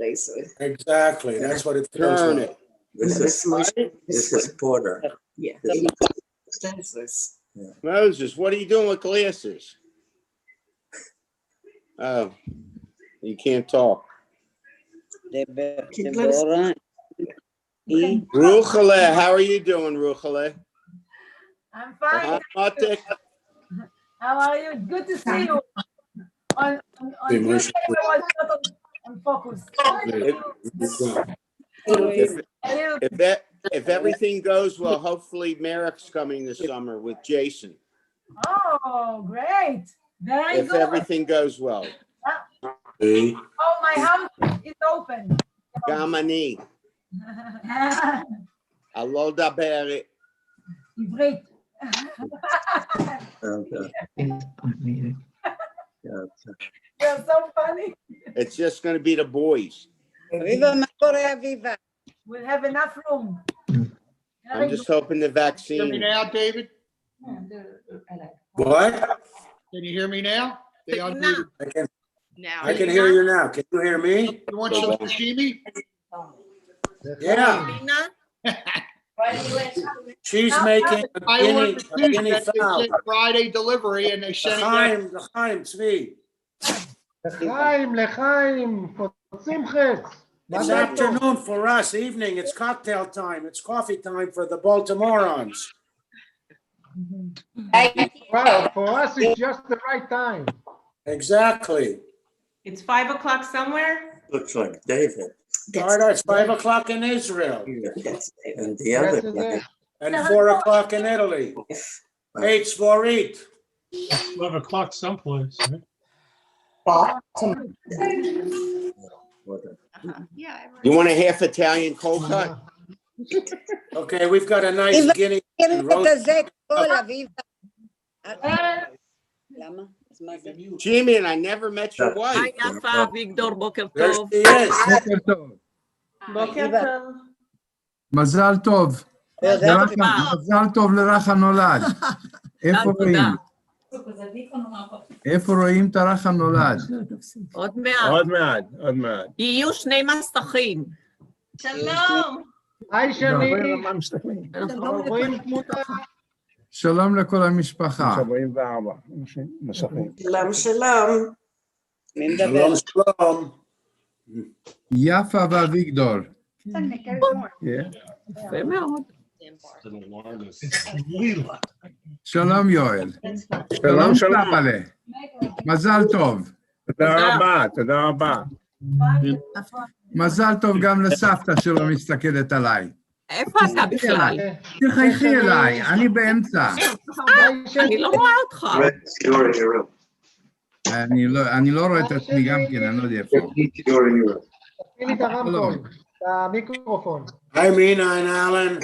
Glazer. Exactly. That's what it feels Turn like. it. This is Porter. Yeah. This- Moses, what are you doing with Glazers? Oh, you can't talk. Deborah. Ruchele, how are you doing, Ruchele? I'm fine. How are you? Good to see you. On Tuesday, I was not on focus. If everything goes well, hopefully Merrick's coming this summer with Jason. Oh, great. Very If good. everything goes well. Oh, my house is open. גם אני. לא לדבר. עברית. You're so funny. It's just going to be the boys. We'll have enough room. I'm just hoping the Hear me vaccine. now, David? What? Can you hear me now? They unmuted. I can hear you now. Can you hear me? You want some sashimi? Yeah. She's making a I ordered guinea Tuesday, they fowl. said Friday delivery, and they sent it out. L'chaim, Tzvi. L'chaim, פוצים חץ. It's afternoon for us, evening. It's cocktail time. It's coffee time for the Baltimoreans. Wow, for us, it's just the right time. Exactly. It's 5 o'clock somewhere? Looks like David. It's 5 o'clock in Israel. And the other guy. And 4 o'clock in Italy. 8 Svorit. 12 o'clock someplace. You want a half Italian cold cut? Okay, we've got a nice guinea. Jimmy, and I never met your wife. היי יפה, אביגדור, בוקר There טוב. she is. בוקר טוב. בוקר טוב. מזל טוב. מזל טוב לרך הנולד. איפה רואים? איפה רואים את הרך הנולד? עוד מעט. עוד מעט. יהיו 2 מסכים. שלום. היי שני, אנחנו רואים תמונה. שלום לכל המשפחה. 44 מסכים. Shalom, shalom. Shalom, shalom. יפה ואביגדור. יפה מאוד. שלום יואל. שלום. סבאלה. מזל טוב. תודה רבה. מזל טוב גם לסבתא שלא מסתכלת עליי. איפה אתה בכלל? תחייכי אליי, אני באמצע. אני לא רואה אותך. אני לא רואה את עצמי גם כן, אני לא יודע איפה. תפעילי את הרמקול, את המיקרופון. Hi, Mina and Alan.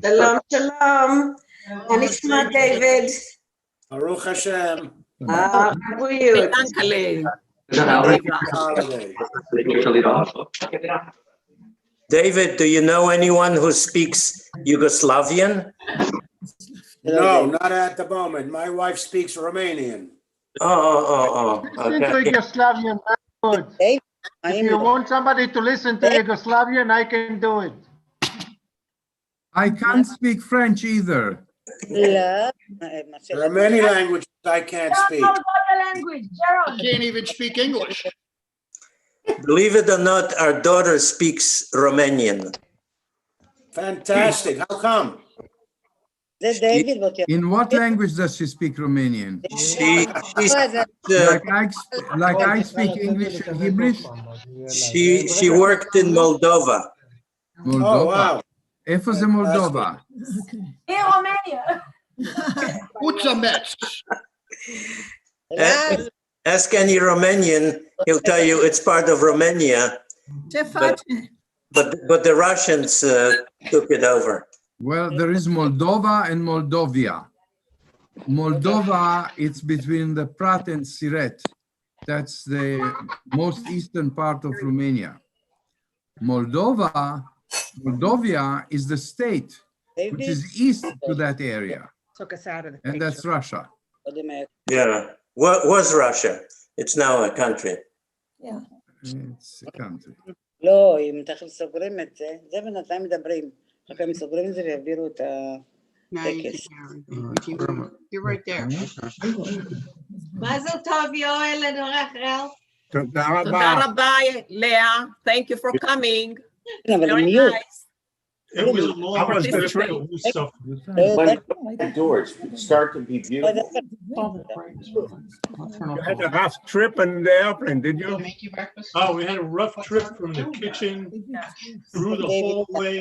Shalom, shalom. מה נשמע, דיוויד? Baruch Hashem. בריאות. טנקלה. Holiday. David, do you know anyone who speaks Yugoslavian? No, not at the moment. My wife speaks Romanian. Listen to Okay. Yugoslavian, very good. If you want somebody to listen to Yugoslavian, I can do it. I can't speak French either. There are many languages I can't speak. Don't know the language, Gerald. Can't even speak English. Believe it or not, our daughter speaks Romanian. Fantastic. How come? In what language does she speak Romanian? Like I speak English and Hebrew? She worked in Moldova. Oh, wow. איפה זה מולדובה? In Romania. What's a mess? Ask any Romanian, he'll tell you it's part of Romania. But the Russians took it over. Well, there is Moldova and Moldovia. Moldova, it's between the Prat and Siret. That's the most eastern part of Romania. Moldovia is the state, which is east to that area. And that's Russia. Yeah. What was Russia? It's now a country. It's a country. לא, אם תכף סוגרים את זה, זה בינתיים מדברים. רק הם סוגרים את זה ויעבירו את הטקס. You're right there. Mazel tov, Yoel and Rachel. תודה תודה רבה. רבה, לאה. Thank you for coming. אבל Very מיוט. nice. It was a long trip. The doors start to be beautiful. You had a rough trip in the airplane, did you? Oh, we had a rough trip from the kitchen through the hallway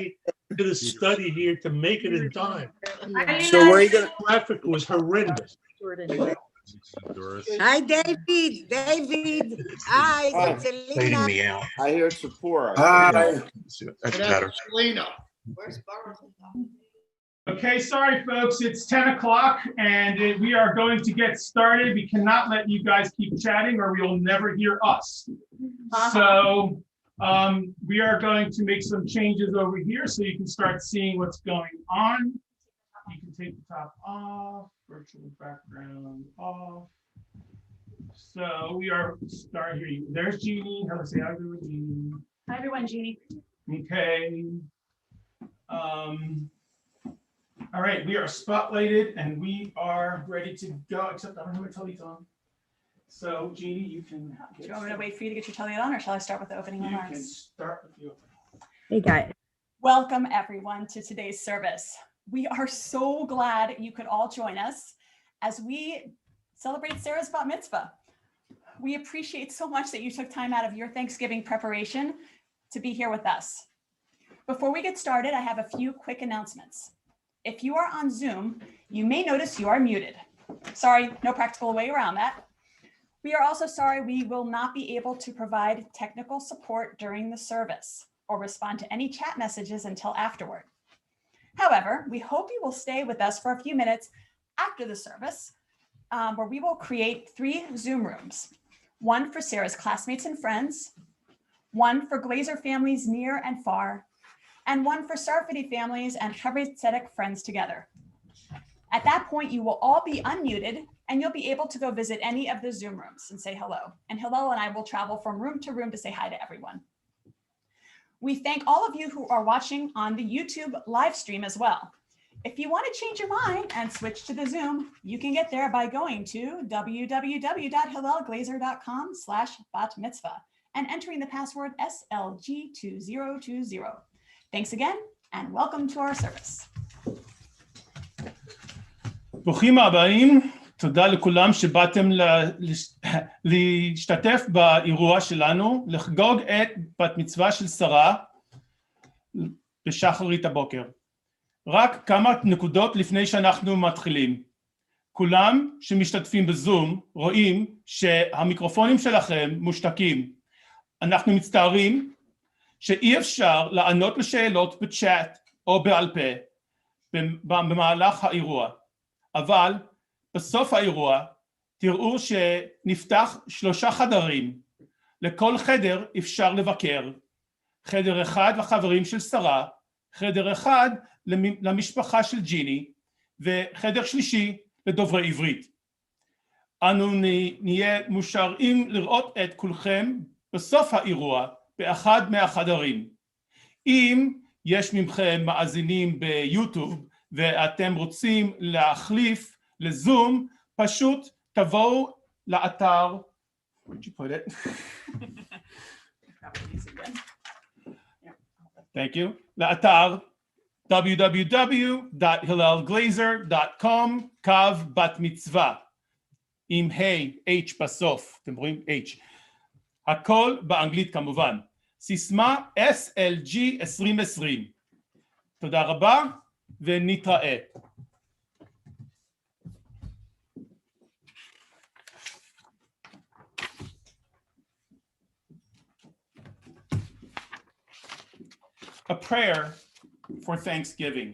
to the study here to make it in time. So where are you gonna? Traffic was horrendous. Hi, David. David. Hi, it's Elena. I hear Sephora. That's better. Selena. Okay, sorry, folks. It's 10 o'clock and we are going to get started. We cannot let you guys keep chatting or you'll never hear us. So we are going to make some changes over here so you can start seeing what's going on. You can take the top off, virtual background off. So we are starting here. There's Jeannie. Hello, say hi, Jeannie. Hi, everyone, Jeannie. Okay. All right, we are spotlighted and we are ready to go, except I don't have my telly on. So Jeannie, you can. Do you want me to wait for you to get your telly on or shall I start with the opening remarks? You can start with the opening. Hey, guys. Welcome, everyone, to today's service. We are so glad you could all join us as we celebrate Sarah's bat mitzvah. We appreciate so much that you took time out of your Thanksgiving preparation to be here with us. Before we get started, I have a few quick announcements. If you are on Zoom, you may notice you are muted. Sorry, no practical way around that. We are also sorry we will not be able to provide technical support during the service or respond to any chat messages until afterward. However, we hope you will stay with us for a few minutes after the service, where we will create 3 Zoom rooms, one for Sarah's classmates and friends, one for Glazer families near and far, and one for Sarfati families and Shacharit friends together. At that point, you will all be unmuted and you'll be able to go visit any of the Zoom rooms and say hello. And Hillel and I will travel from room to room to say hi to everyone. We thank all of you who are watching on the YouTube live stream as well. If you want to change your mind and switch to the Zoom, you can get there by going to www.hillelglazer.com/bat-mitzvah and entering the password SLG2020. Thanks again, and welcome to our service. ברוכים הבאים, תודה לכולם שבאתם להשתתף באירוע שלנו, לחגוג את בת מצווה של שרה בשחרית הבוקר. רק כמה נקודות לפני שאנחנו מתחילים. כולם שמשתתפים בזום רואים שהמיקרופונים שלכם מושתקים. אנחנו מצטערים שאי אפשר לענות לשאלות בצ'אט או בעל פה במהלך האירוע, אבל בסוף האירוע תראו שנפתח 3 חדרים. לכל חדר אפשר לבקר. חדר אחד לחברים של שרה, חדר אחד למשפחה של ג'יני, וחדר שלישי לדוברי עברית. אנו נהיה מאושרים לראות את כולכם בסוף האירוע באחד מהחדרים. אם יש מכם מאזינים ביוטיוב ואתם רוצים להחליף לזום, פשוט תבואו לאתר, where'd you put it? Thank you. לאתר www.hillelglazer.com/בת-מצווה עם H בסוף, אתם רואים H. הכל באנגלית כמובן. סיסמה SLG 2020. תודה רבה ונתראה. A prayer for Thanksgiving.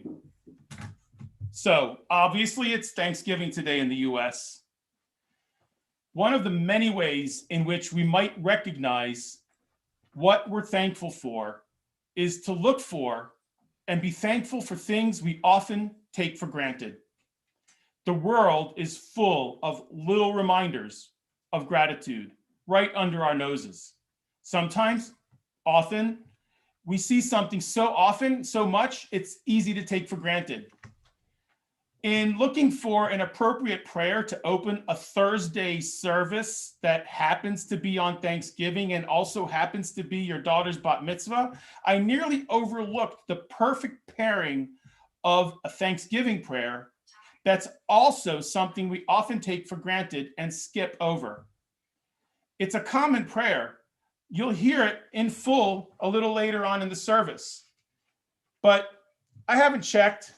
So obviously it's Thanksgiving today in the US. One of the many ways in which we might recognize what we're thankful for is to look for and be thankful for things we often take for granted. The world is full of little reminders of gratitude right under our noses. Sometimes, often, we see something so often, so much, it's easy to take for granted. In looking for an appropriate prayer to open a Thursday service that happens to be on Thanksgiving and also happens to be your daughter's bat mitzvah, I nearly overlooked the perfect pairing of a Thanksgiving prayer that's also something we often take for granted and skip over. It's a common prayer. You'll hear it in full a little later on in the service. But I haven't checked,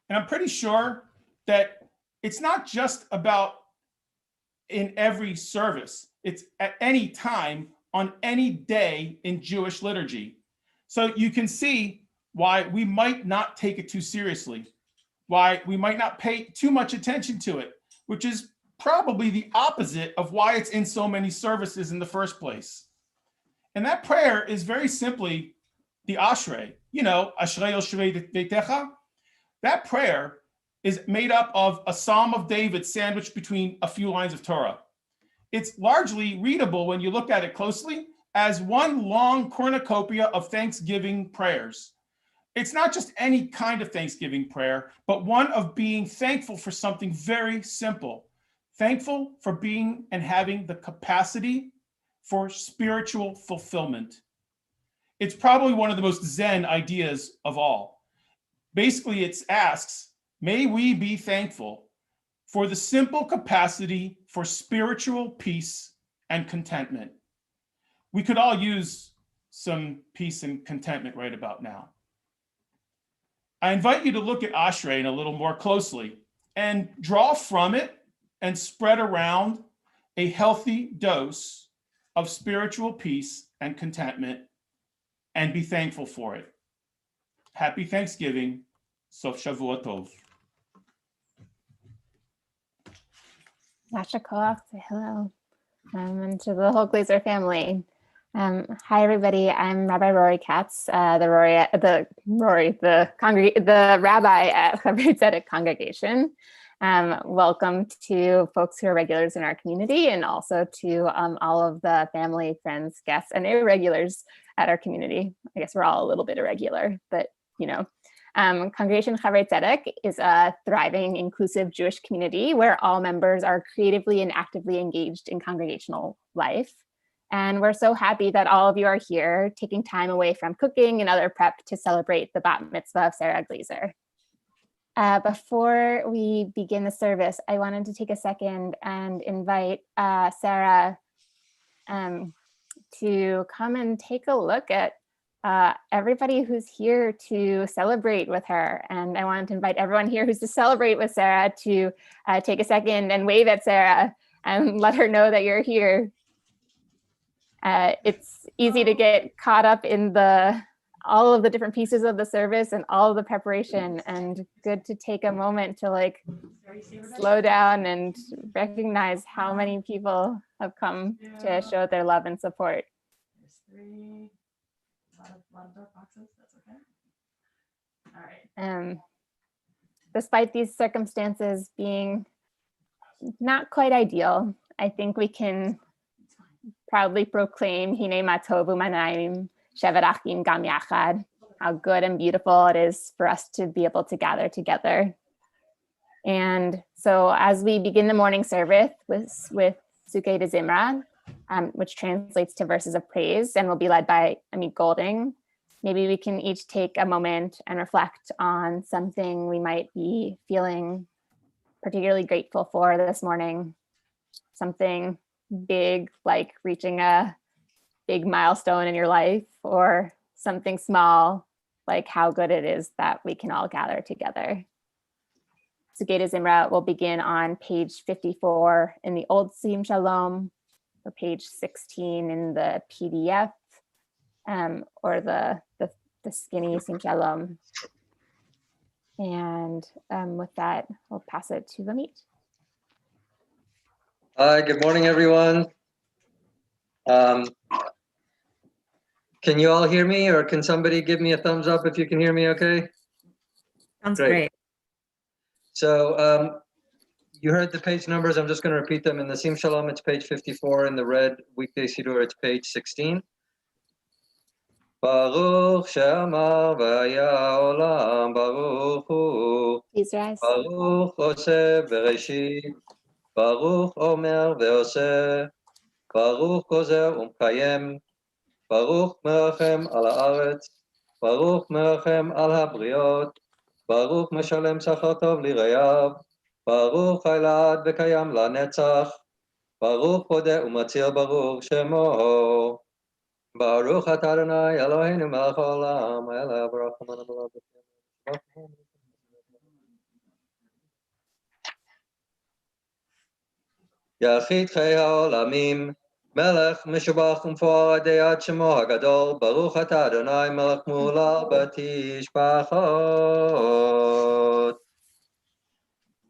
and I'm pretty sure that it's not just about in every service. It's at any time, on any day in Jewish liturgy. So you can see why we might not take it too seriously, why we might not pay too much attention to it, which is probably the opposite of why it's in so many services in the first place. And that prayer is very simply the Ashrei. You know, Ashrei Oshrei Veitecha. That prayer is made up of a Psalm of David sandwiched between a few lines of Torah. It's largely readable when you look at it closely as one long cornucopia of Thanksgiving prayers. It's not just any kind of Thanksgiving prayer, but one of being thankful for something very simple. Thankful for being and having the capacity for spiritual fulfillment. It's probably one of the most Zen ideas of all. Basically, it asks, may we be thankful for the simple capacity for spiritual peace and contentment. We could all use some peace and contentment right about now. I invite you to look at Ashrei a little more closely and draw from it and spread around a healthy dose of spiritual peace and contentment, and be thankful for it. Happy Thanksgiving. Sof Shavua Tov. Yasher Koach to Hillel and to the whole Glazer family. Hi everybody, I'm Rabbi Rory Katz, the rabbi at Shacharit Tzedek congregation. Welcome to folks who are regulars in our community, and also to all of the family, friends, guests, and irregulars at our community. I guess we're all a little bit irregular, but you know. Congregation Shacharit Tzedek is a thriving, inclusive Jewish community where all members are creatively and actively engaged in congregational life. And we're so happy that all of you are here, taking time away from cooking and other prep to celebrate the bat mitzvah of Sarah Glazer. Before we begin the service, I wanted to take a second and invite Sarah to come and take a look at everybody who's here to celebrate with her. And I wanted to invite everyone here who's to celebrate with Sarah to take a second and wave at Sarah and let her know that you're here. It's easy to get caught up in all of the different pieces of the service and all of the preparation, and good to take a moment to slow down and recognize how many people have come to show their love and support. There's three. A lot of dark boxes. That's okay. All right. Despite these circumstances being not quite ideal, I think we can proudly proclaim Hine ma tov u'manayim shevet achim gam yachad, how good and beautiful it is for us to be able to gather together. And so as we begin the morning service with Sukei de Zimra, which translates to verses of praise and will be led by Amit Golding, maybe we can each take a moment and reflect on something we might be feeling particularly grateful for this morning, something big like reaching a big milestone in your life, or something small like how good it is that we can all gather together. Sukei de Zimra will begin on page 54 in the Old Sim Shalom, or page 16 in the PDF, or the skinny Sim Shalom. And with that, I'll pass it to Amit. Hi, good morning, everyone. Can you all hear me, or can somebody give me a thumbs up if you can hear me okay? Sounds great. So You heard the page numbers. I'm just going to repeat them. In the Sim Shalom, it's page 54. In the red weekday Siddur, it's page 16. Baruch she'amar v'haya olam baruch hu. Baruch Oseh bereshit. Baruch omer ve'oseh. Baruch gozer u'mkayem. Baruch merachem al haaretz. Baruch merachem al habriot. Baruch meshalem sachar tov lirayav. Baruch Hailad v'kayam lanetzach. Baruch Podge u'matzil Baruch Shemo. Baruch atah Adonai Eloheinu melech haolam. Ela baruch Amen. Yachid chei haolamim. Melech משובח ומפואר עדי עד שמו הגדול. ברוך אתה אדוני מלך מולך בתשבחות.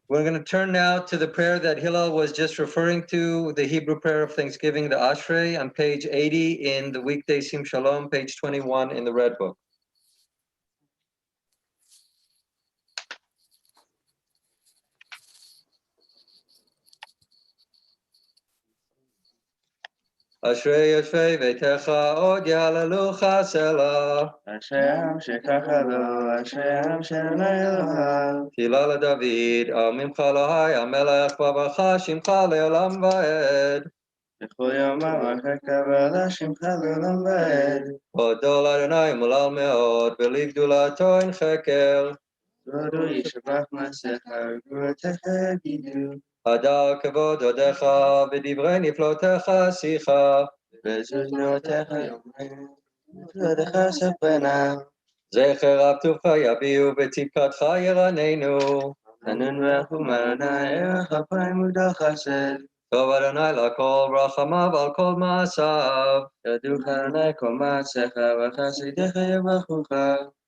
We're going to turn now to the prayer that Hillel was just referring to, the Hebrew prayer of Thanksgiving, the Ashrei, on page 80 in the weekday Sim Shalom, page 21 in the Red Book. Ashrei yosfei veitecha od yahalelucha selah. Ashrei am shekach lo, ashrei am sheloi Eloha. Tila leDavid, amimcha Elohai, amelech v'avarcha shimcha le'olam va'ed. B'chol yom ha'marcheka v'ala shimcha le'olam va'ed. Odol Adonai mulal me'od, v'li gdulato en cheker. Zodu yishbach masecha, v'gvurotecha yagidu. Hadar kavod odecha, v'divrei niflotecha sicha. V'zuznotecha yomrim, v'zodecha seprena. Zecher avtuvcha yaviu, v'tzidkatcha yiranenu. Hanun v'achum Adonai, erech apayim ugdal chesed. Tov Adonai lakol, rachamav al kol ma'asav. Yaduch Adonai kol ma'asecha, v'chasidecha yavachucha.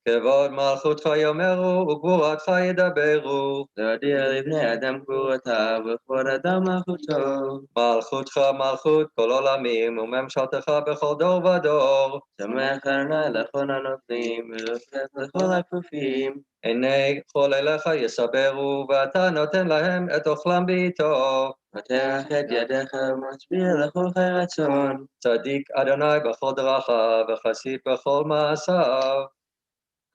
כבוד מלכותך יאמרו וגבורתך ידברו. להודיע לבני אדם גבורתיו וכבוד אדם מלכותו. מלכותך מלכות כל עולמים וממשלתך בכל דור ודור. שמח אדוני לכל הנופלים ורופף לכל הכפופים. עיני כל אליך יסברו ואתה נותן להם את אוכלם בעיתו. פותח את ידיך ומשביע לכל חי רצון. צדיק אדוני בכל דרכיו וחסיד בכל מעשיו.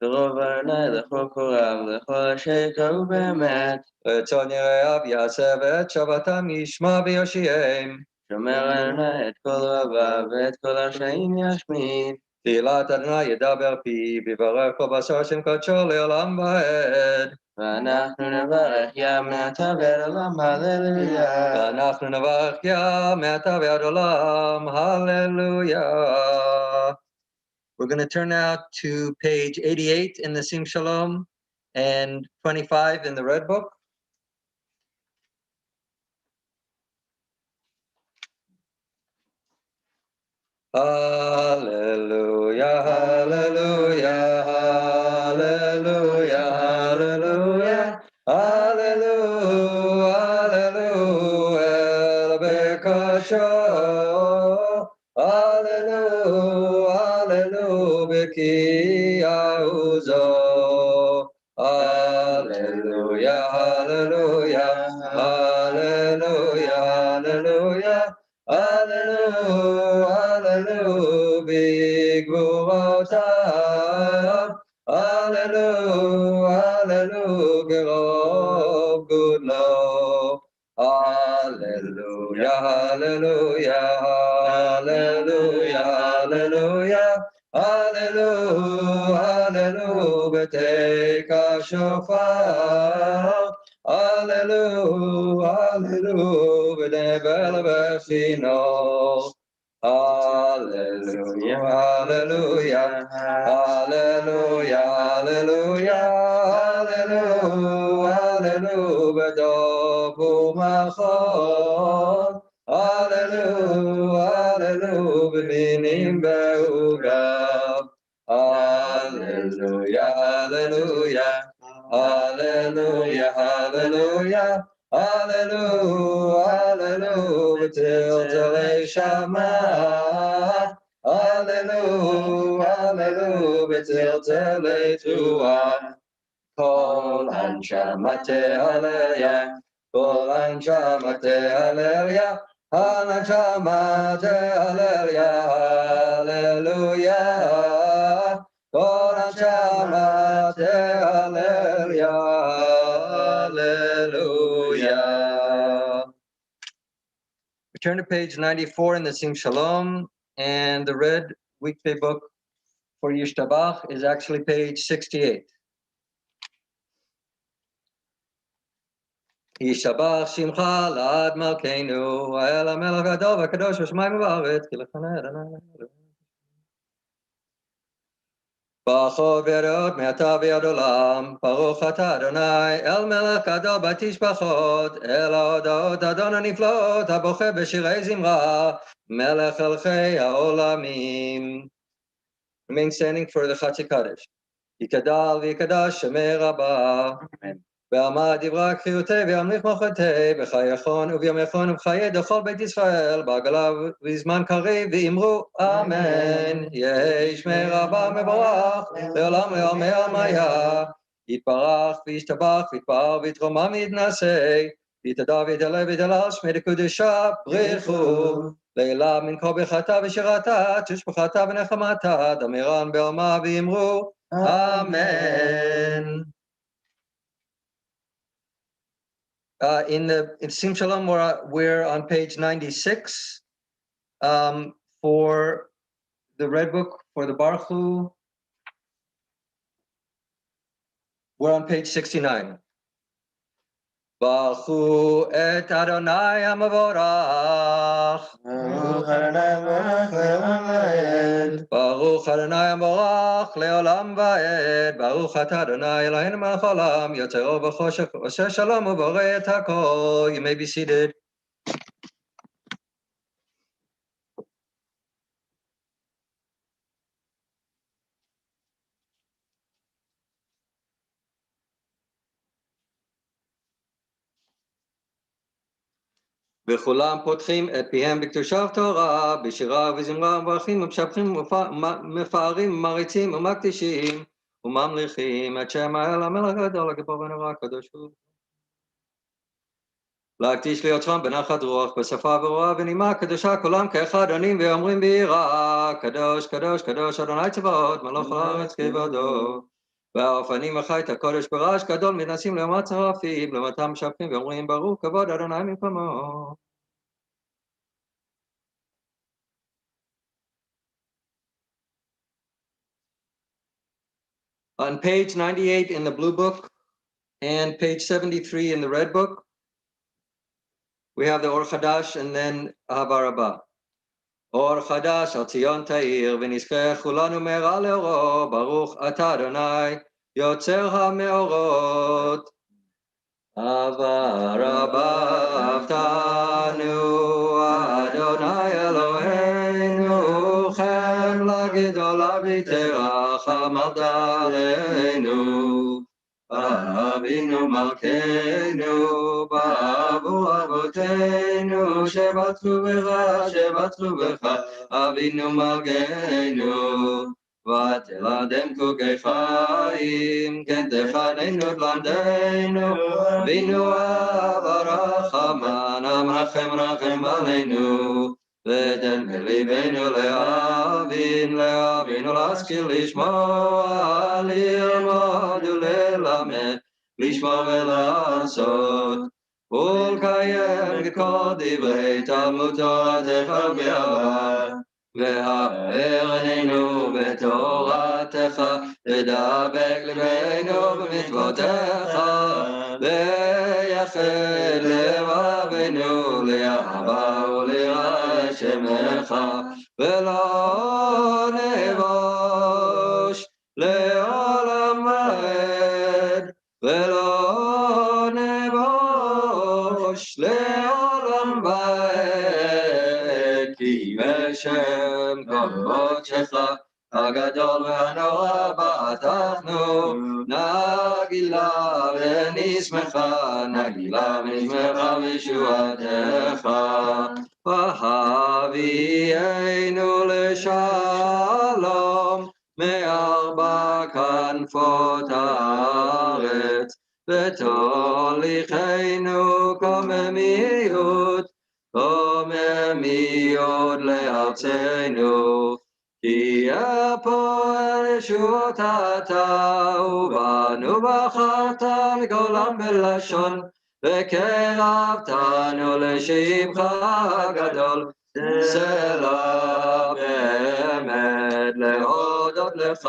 קרוב אדוני לכל קוראיו לכל אשר יקראו באמת. רצון יראיו יעשה ואת שבתם ישמע ויושיעם. שומר אדוני את כל אוהביו ואת כל רשעים ישמיד. תהילת אדוני ידבר פי, ויברך כל בשר שם קדשו לעולם ועד. ואנחנו נברך יה מעתה ועד עולם, הללויה. ואנחנו נברך יה מעתה ועד עולם, הללויה. We're going to turn now to page 88 in the Sim Shalom and 25 in the Red Book. Hallelujah, hallelujah, hallelujah, hallelujah, hallelujah, hallelujah, bekasho, hallelujah, hallelujah, bekiyauzo, hallelujah, hallelujah, hallelujah, hallelujah. Aleinu, Aleinu, b'gvurotav. Aleinu, Aleinu, gerov gudlo. Hallelujah, hallelujah, hallelujah, hallelujah. Hallelujah, hallelujah, b'teika shofar. Hallelujah, hallelujah, v'nevel v'chino. Hallelujah, hallelujah, hallelujah, hallelujah, hallelujah, hallelujah, v'dov u'machon. Hallelujah, hallelujah, v'minim be'ugav. Hallelujah, hallelujah. Hallelujah, hallelujah, hallelujah, hallelujah, till Shama. Hallelujah, hallelujah, till Tua. Kol anshamate Aliyah, כל הנשמה תהלליה, הנשמה תהלליה, הללויה. כל הנשמה תהלליה, hallelujah. Turn to page 94 in the Sim Shalom, and the red weekday book for Yishtabach is actually page 68. Yishtabach Shimcha La'ad Malkeinu, El HaMelech Gadol VaKadosh V'Shamayim V'Aretz, Ki L'Chanei Adonai. Baruch Berot Me'ata V'Yad Olam, Baruch Ata Adonai, El Melech Gadol Batishbachot, El HaOdaot Adon HaNiflaot, HaBoche B'Shirei Zimra, Melech Elchei HaOlamim. Remain standing for the Chatzi Kaddish. Yikadal v'yikadash Shemei Rabbah. Ve'amad Dibra K'chiyutei ve'amlich Mochotei b'chayachon u'v'yamechon u'b'chayei d'chol Beit Yisrael b'agala v'zman karev v'imru Amen. Yehi Shmei Rabbah mevorach le'olam le'omei amaya. Yitbarach v'yishtabach v'yitbar v'yitromam v'yitnasei v'yitadav v'yitale v'yitalal Shmei Dekudesha b'richu Leila min kol bechata v'shirata tishbachata v'nechamata damiran be'alma v'imru Amen. In Sim Shalom, we're on page 96. For the Red Book, for the Baruch Hu, we're on page 69. Baruch Hu et Adonai HaMavorach. Baruch Adonai HaMavorach le'olam va'ed. Baruch Ata Adonai Eloheinu melech haolam yotzero v'choshech oseh shalom uborei et hakol. You may be seated. וכולם פותחים את פיהם בקדושה ובתורה, בשירה ובזמרה ומברכים ומשבחים ומפארים ומריצים ומקדישים וממליכים את שם האל המלך הגדול הגיבור ונורא הקדוש הוא. להקדיש ליוצרם בנחת רוח בשפה ברורה ונימה קדושה כולם כאחד עונים ואומרים ביראה קדוש קדוש קדוש אדוני צבאות מלוך הארץ כבודו. והאופנים החי את הקודש ברעש גדול מתנסים לעומת צרפים לעומתם משבחים ואומרים ברוך כבוד אדוני ממקומו. On page 98 in the blue book and page 73 in the red book, we have the Or Chadash and then Ahava Rabbah. Or Chadash al Tzion Ta'ir v'nizkeh chulanu me'era le'oro Baruch Ata Adonai Yotzer ha'me'orot. Ahava Rabbah Avtanu Adonai Eloheinu Chemla Gedola V'terach Hamalda Aleinu Avinu Malkeinu Ba'avu Avotenu Shebatchu B'cha Avinu Malkeinu ותלדם חוקי חיים, כן תחננו תלמדנו, בינו אב הרחמן, המרחם רחם עלינו, ותן בליבנו להבין ולהשכיל לשמוע, ללמוד וללמד, לשמוע ולעשות, ולקיים ככל דברי תלמוד תורתך בעבר. והאר עינינו בתורתך, ודבק לבנו במצוותיך, ויחד לבבנו לאהבה וליראה שמך, ולא נבוש לעולם ועד, ולא נבוש לעולם ועד, כי בשם קודשך הגדול והנורא בעטנו, נגילה ונשמחה, נגילה ונשמחה בישועתך, והביאנו לשלום מארבע כנפות הארץ, ותוליכנו קוממיות לארצנו. כי הפועל ישועות אתה, ובנו בחרת מכל עם ולשון, וקרבתנו לשמך הגדול. סלע באמת להודות לך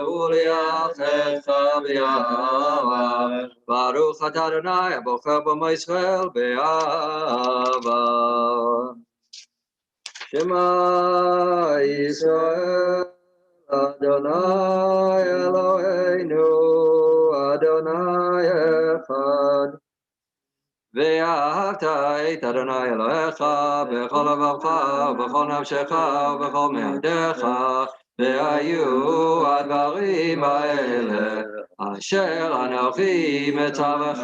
ולייחדך באהבה. ברוך אתה אדוני הבוחר במו ישראל באהבה. שמע ישראל אדוני אלוהינו אדוני אחד. ואהבת את אדוני אלוהיך בכל לבבך ובכל נפשך ובכל מאודיך, והיו הדברים האלה אשר אנוכי מצווך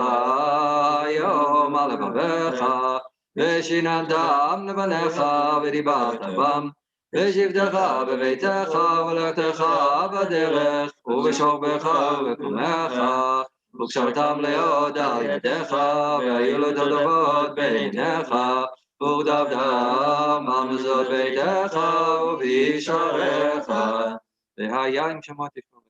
היום על לבביך, ושיננתם לבניך ודיברת בם, בשבתך בביתך ולכתך בדרך ובשוכבך ובקומך, וקשרתם לעוד על ידיך, והיו לטובות בעיניך, ורדפתם על מזוזות ביתך ובישעריך. והיה אם שמות תשמעו.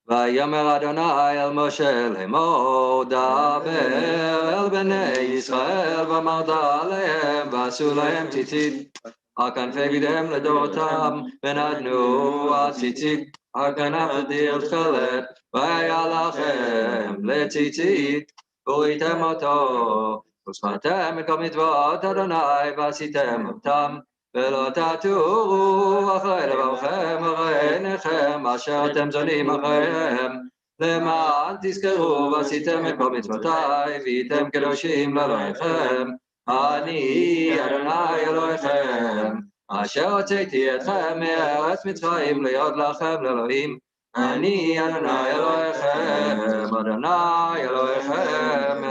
ויאמר אדוני אל משה לאמור, דבר אל בני ישראל ואמרת עליהם, ועשו להם ציצית על כנפי בגדיהם לדורותם, ונתנו הציצית על כנף דיר תכלת, והיה לכם לציצית וראיתם אותו, ושמרתם את כל מצוות אדוני ועשיתם אותם, ולא תטורו אחרי לבבכם אחרי עיניכם אשר אתם זונים אחריהם, למען תזכרו ועשיתם את כל מצוותיי והייתם קדושים לאלוהיכם. אני אדוני אלוהיכם אשר הוצאתי אתכם מארץ מצרים להיות לכם לאלוהים. אני אדוני אלוהיכם, אדוני אלוהיכם.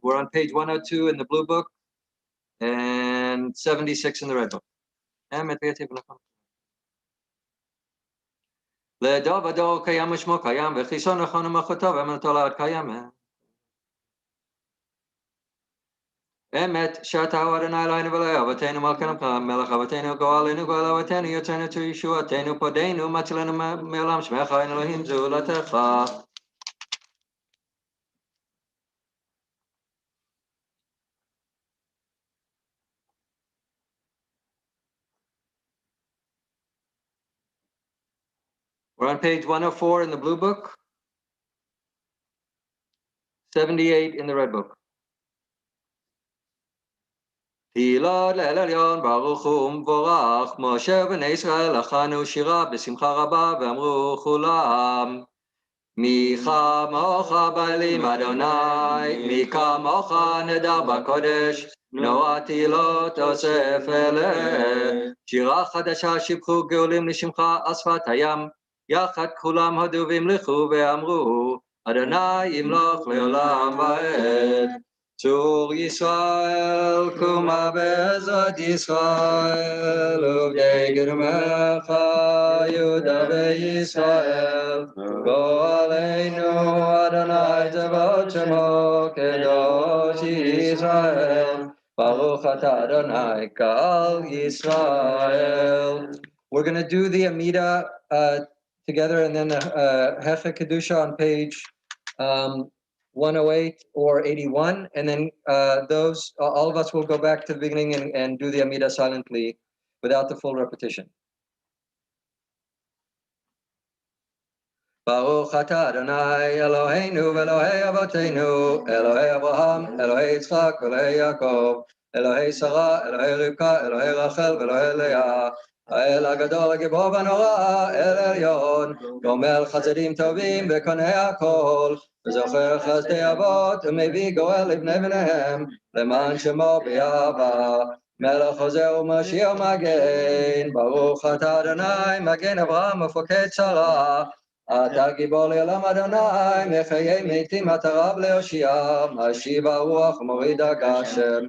We're on page 102 in the blue book and 76 in the red book. לדור ודור קיים ושמו קיים, וחיסון נכון ומלכותו ואמונתו לעד קיימת. אמת שאתה הוא אדוני אלוהינו ואלוהי אבותינו מלכנו מלך אבותינו גואלנו גואל אבותינו יוצאנו ישועתנו פודנו מצילנו מעולם שמך אין אלוהים זולתך. We're on page 104 in the blue book, 78 in the red book. תהילות לאל עליון ברוך הוא ומבורך, משה ובני ישראל לחנו שירה בשמחה רבה ואמרו כולם, מי כמוך באלים אדוני, מי כמוך נדר בקודש, נורא תהילות אוסף אלה, שירה חדשה שיבחו גאולים לשמך על שפת הים, יחד כולם הודו והמליכו ואמרו, אדוני ימלוך לעולם ועד. צור ישראל קומה בעזרת ישראל, עובדי קדמך יהודה וישראל, גואלנו אדוני צבאות שמו קדוש ישראל, ברוך אתה אדוני קהל ישראל. We're going to do the Amida together, and then Hecha Kedusha on page 108 or 81, and then all of us will go back to the beginning and do the Amida silently without the full repetition. Baruch atah Adonai Eloheinu ve'Elohei Avotenu, Elohei Abraham, Elohei Yitzchak, Elohei Yaakov, Elohei Sarah, Elohei Rivka, Elohei Rachel, Elohei Leah, האל הגדול הגיבור והנורא, אל עליון, גומל חסדים טובים וקונה הכל, וזוכר חסדי אבות ומביא גואל לבני בניהם, למען שמו באהבה, מלך חוזר ומשיח מגן, ברוך אתה אדוני מגן אברהם ופוקד שרה, אתה גיבור לעולם אדוני, מחיי מתים אתה רב להושיע, משיב הרוח ומוריד הגשם.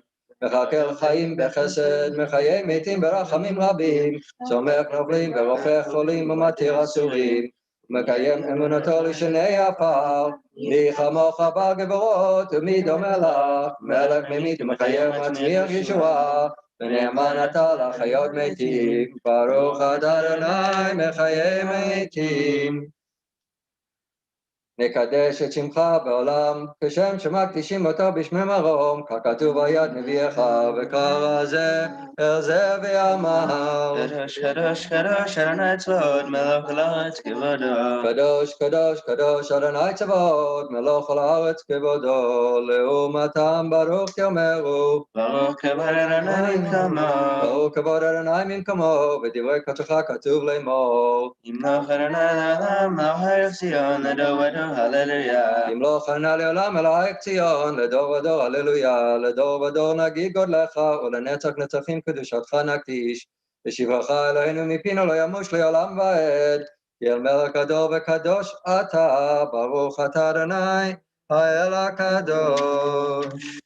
מחכה חיים בחסד, מחיי מתים ברחמים רבים, צומח נובלים ורופא חולים ומתיר אסורים, מקיים אמונתו לשני עפר, מי כמוך בגבורות ומי דומה לך, מלך ממית ומחייב מצמיח ישועה, ונאמן אתה לחיות מתים, ברוך אתה אדוני מחיי מתים. נקדש את שמך בעולם, כשם שמקדישים אותו בשמי מרום, ככתוב היד נביאך, וקרא זה אל זה ואמר. קדוש קדוש קדוש אדוני צבאות מלך כל הארץ כבודו. קדוש קדוש קדוש אדוני צבאות מלך כל הארץ כבודו, לעומתם ברוך יאמרו. ברוך כבוד אדוני ממקומו. ברוך כבוד אדוני ממקומו, ודברי קודשך כתוב לאמור. ימלוך אדוני לעולם מלך ציון לדור ודור הללויה. ימלוך אדוני לעולם מלך ציון לדור ודור הללויה. לדור ודור נגיד גודלך ולנצח נצחים קדושתך נקדיש. ושבחך אלוהינו מפינו לא ימוש לעולם ועד. כי אל מלך גדול וקדוש אתה, ברוך אתה אדוני האל הקדוש.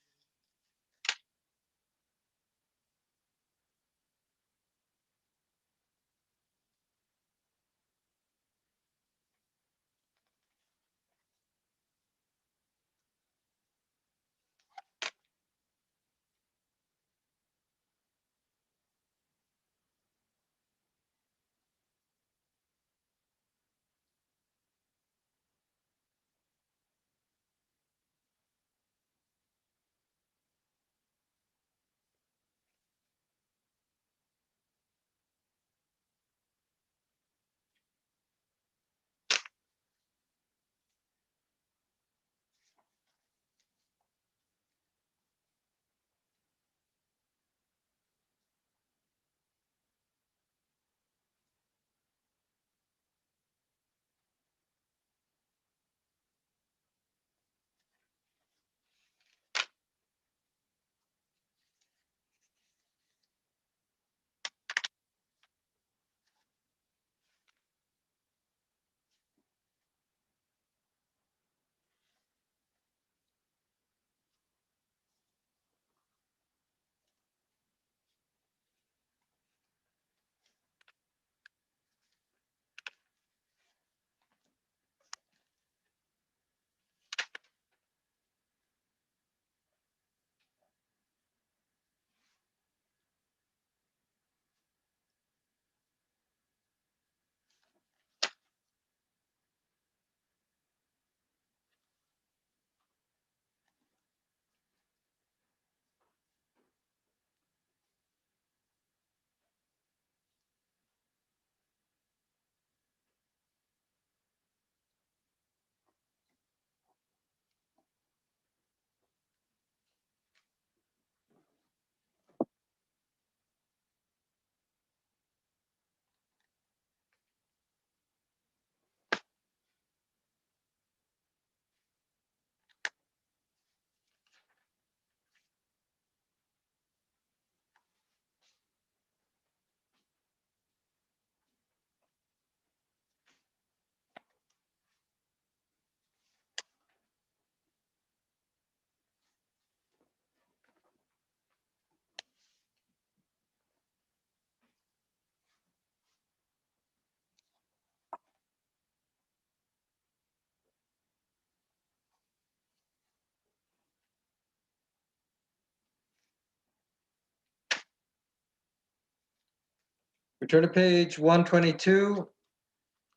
We turn to page 122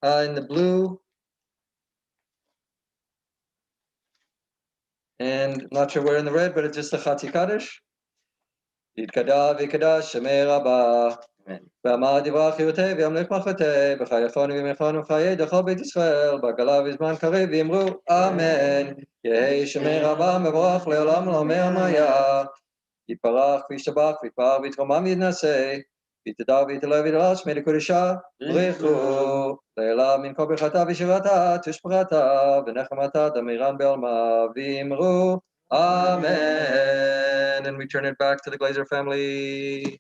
in the blue. And not sure where in the red, but it's just the Chatzi Kaddish. יתקדש ויקדש שמי רבה. ואמר דברה חיותי וימליך מלכותי, בחייכון וימיכון וחיי דכל בית ישראל, בגלה בזמן קריב ויאמרו אמן. יהי שמי רבה מבורך לעולם לעולמי עלמיה. יתברך וישתבח ויתפאר ויתרומם ויתנשא. ויתהדר ויתעלה ויתעלה שמי לקודשה בריחו. לעילה מן כל ברכתה ושירתה תשבחתה ונחמתה דמירן בעלמה ואמרו Amen. And we turn it back to the Glazer family.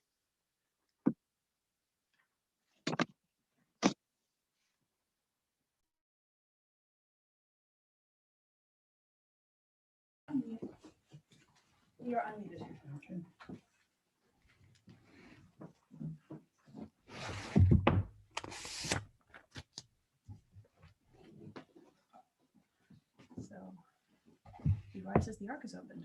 You're unmuted. So we rise as the ark is opened.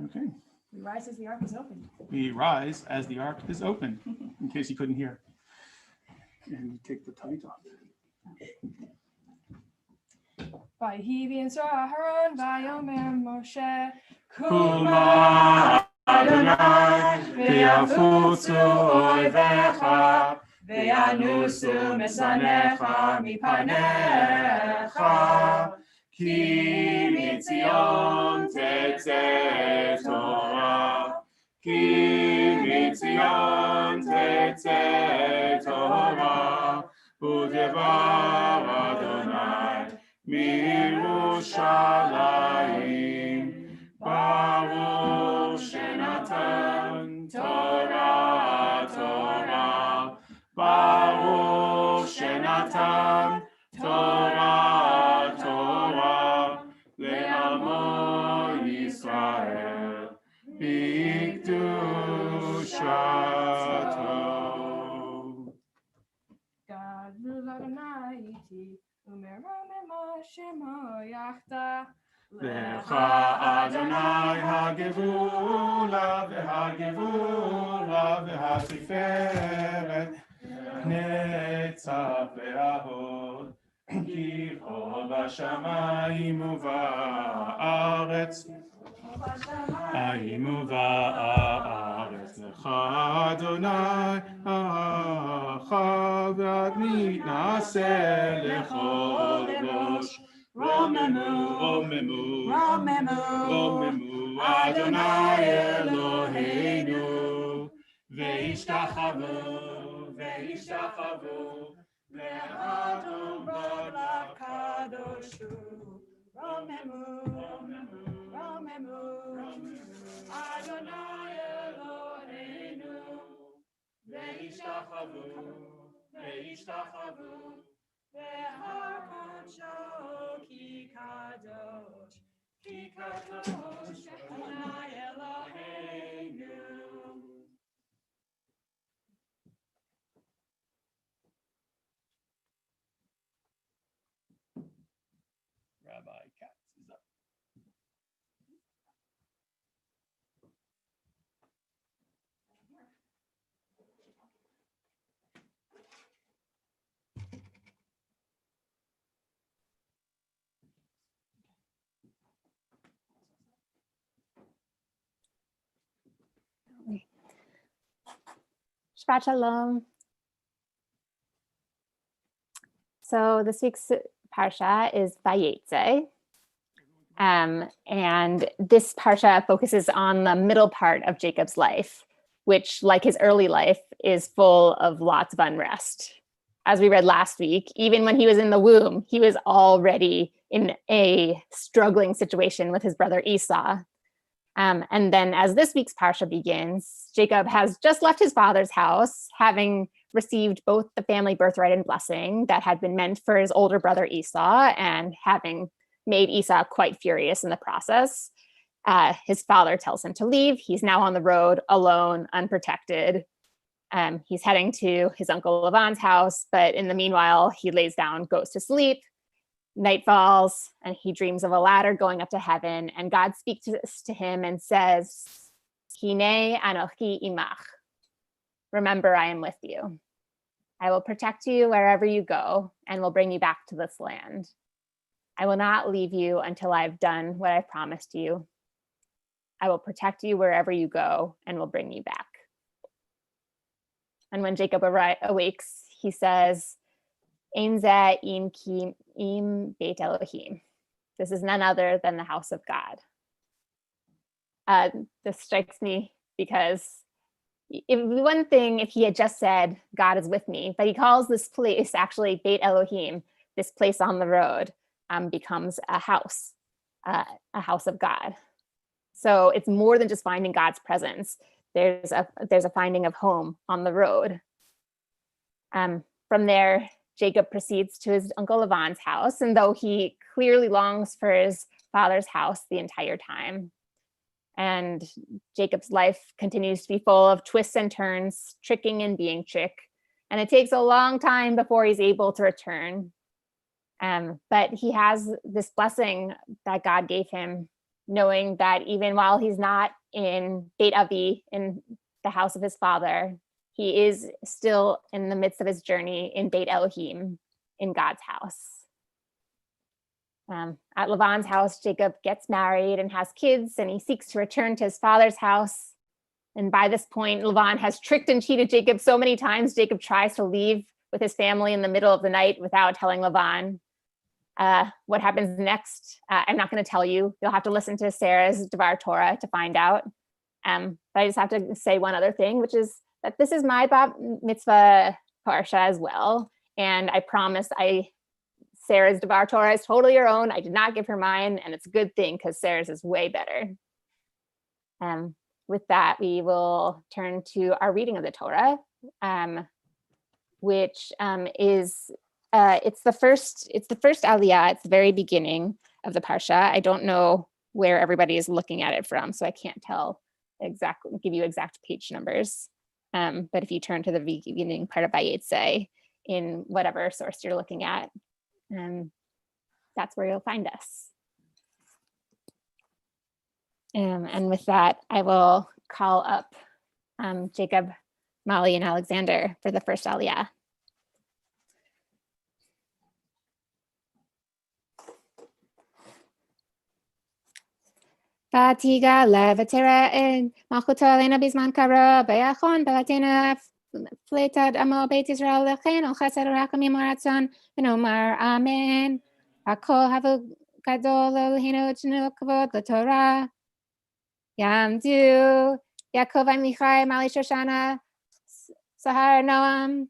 Okay. We rise as the ark is opened. We rise as the ark is open, in case you couldn't hear. And you take the tight off. Vayivi and Aharon, Vayomer Moshe, Kuma Adonai, ve'yafutzu oivecha, ve'yanusu mesanecha mipanecha, ki mitzion tetzeh Torah, ki mitzion tetzeh Torah, u'devar Adonai miYerushalayim, Baruch Shenatan Torah Torah, Baruch Shenatan Torah Torah, le'amo Yisrael b'kedushato. God will Adonai iti, umerame Shemo yachta. Lecha Adonai hagevula v'hagevula v'hatiferet netzav ve'avod kicho b'shamayim u'ba'aretz Lecha Adonai achav v'admi na'aseh lechol rosh Romemu Adonai Eloheinu ve'ishtachavu le'adon b'lakadoshu Romemu Adonai Eloheinu ve'ishtachavu ve'harkadsho ki kadosh Adonai Eloheinu. Rabbi Katz is up. Shabbat Shalom. So this week's parsha is Vayetze. And this parsha focuses on the middle part of Jacob's life, which, like his early life, is full of lots of unrest. As we read last week, even when he was in the womb, he was already in a struggling situation with his brother Esau. And then as this week's parsha begins, Jacob has just left his father's house, having received both the family birthright and blessing that had been meant for his older brother Esau, and having made Esau quite furious in the process. His father tells him to leave. He's now on the road alone, unprotected. He's heading to his uncle Laban's house, but in the meanwhile, he lays down, goes to sleep. Night falls, and he dreams of a ladder going up to heaven, and God speaks to him and says, Hine anochi imach. Remember, I am with you. I will protect you wherever you go, and will bring you back to this land. I will not leave you until I've done what I've promised you. I will protect you wherever you go, and will bring you back. And when Jacob awakes, he says, Ein zeh im Beit Elohim. This is none other than the house of God. This strikes me because one thing if he had just said, God is with me, but he calls this place actually Beit Elohim, this place on the road, becomes a house of God. So it's more than just finding God's presence. There's a finding of home on the road. From there, Jacob proceeds to his uncle Laban's house, and though he clearly longs for his father's house the entire time, And Jacob's life continues to be full of twists and turns, tricking and being tricked. And it takes a long time before he's able to return. But he has this blessing that God gave him, knowing that even while he's not in Beit Avi, in the house of his father, he is still in the midst of his journey in Beit Elohim, in God's house. At Lavan's house, Jacob gets married and has kids, and he seeks to return to his father's house. And by this point, Lavan has tricked and cheated Jacob so many times, Jacob tries to leave with his family in the middle of the night without telling Lavan. What happens next, I'm not going to tell you. You'll have to listen to Sarah's Dvar Torah to find out. But I just have to say one other thing, which is that this is my Bat Mitzvah Parsha as well. And I promise Sarah's Dvar Torah is totally her own. I did not give her mine, and it's a good thing because Sarah's is way better. With that, we will turn to our reading of the Torah, which is it's the first Aliyah. It's the very beginning of the Parsha. I don't know where everybody is looking at it from, so I can't tell exactly, give you exact page numbers. But if you turn to the beginning part of Vayetze in whatever source you're looking at, that's where you'll find us. And with that, I will call up Jacob, Molly, and Alexander for the first Aliyah. Vatiga levatera en malchuto Aleinu bizman kara bayachon belatena fletad amo beit Yisrael lechen al chesed rakamim ratzon v'nomar amen. Hakol havu gadol Eloheinu tenu kavod l'Torah. Yamdu Yaakov Amichai Mali Shoshana Sahar Noam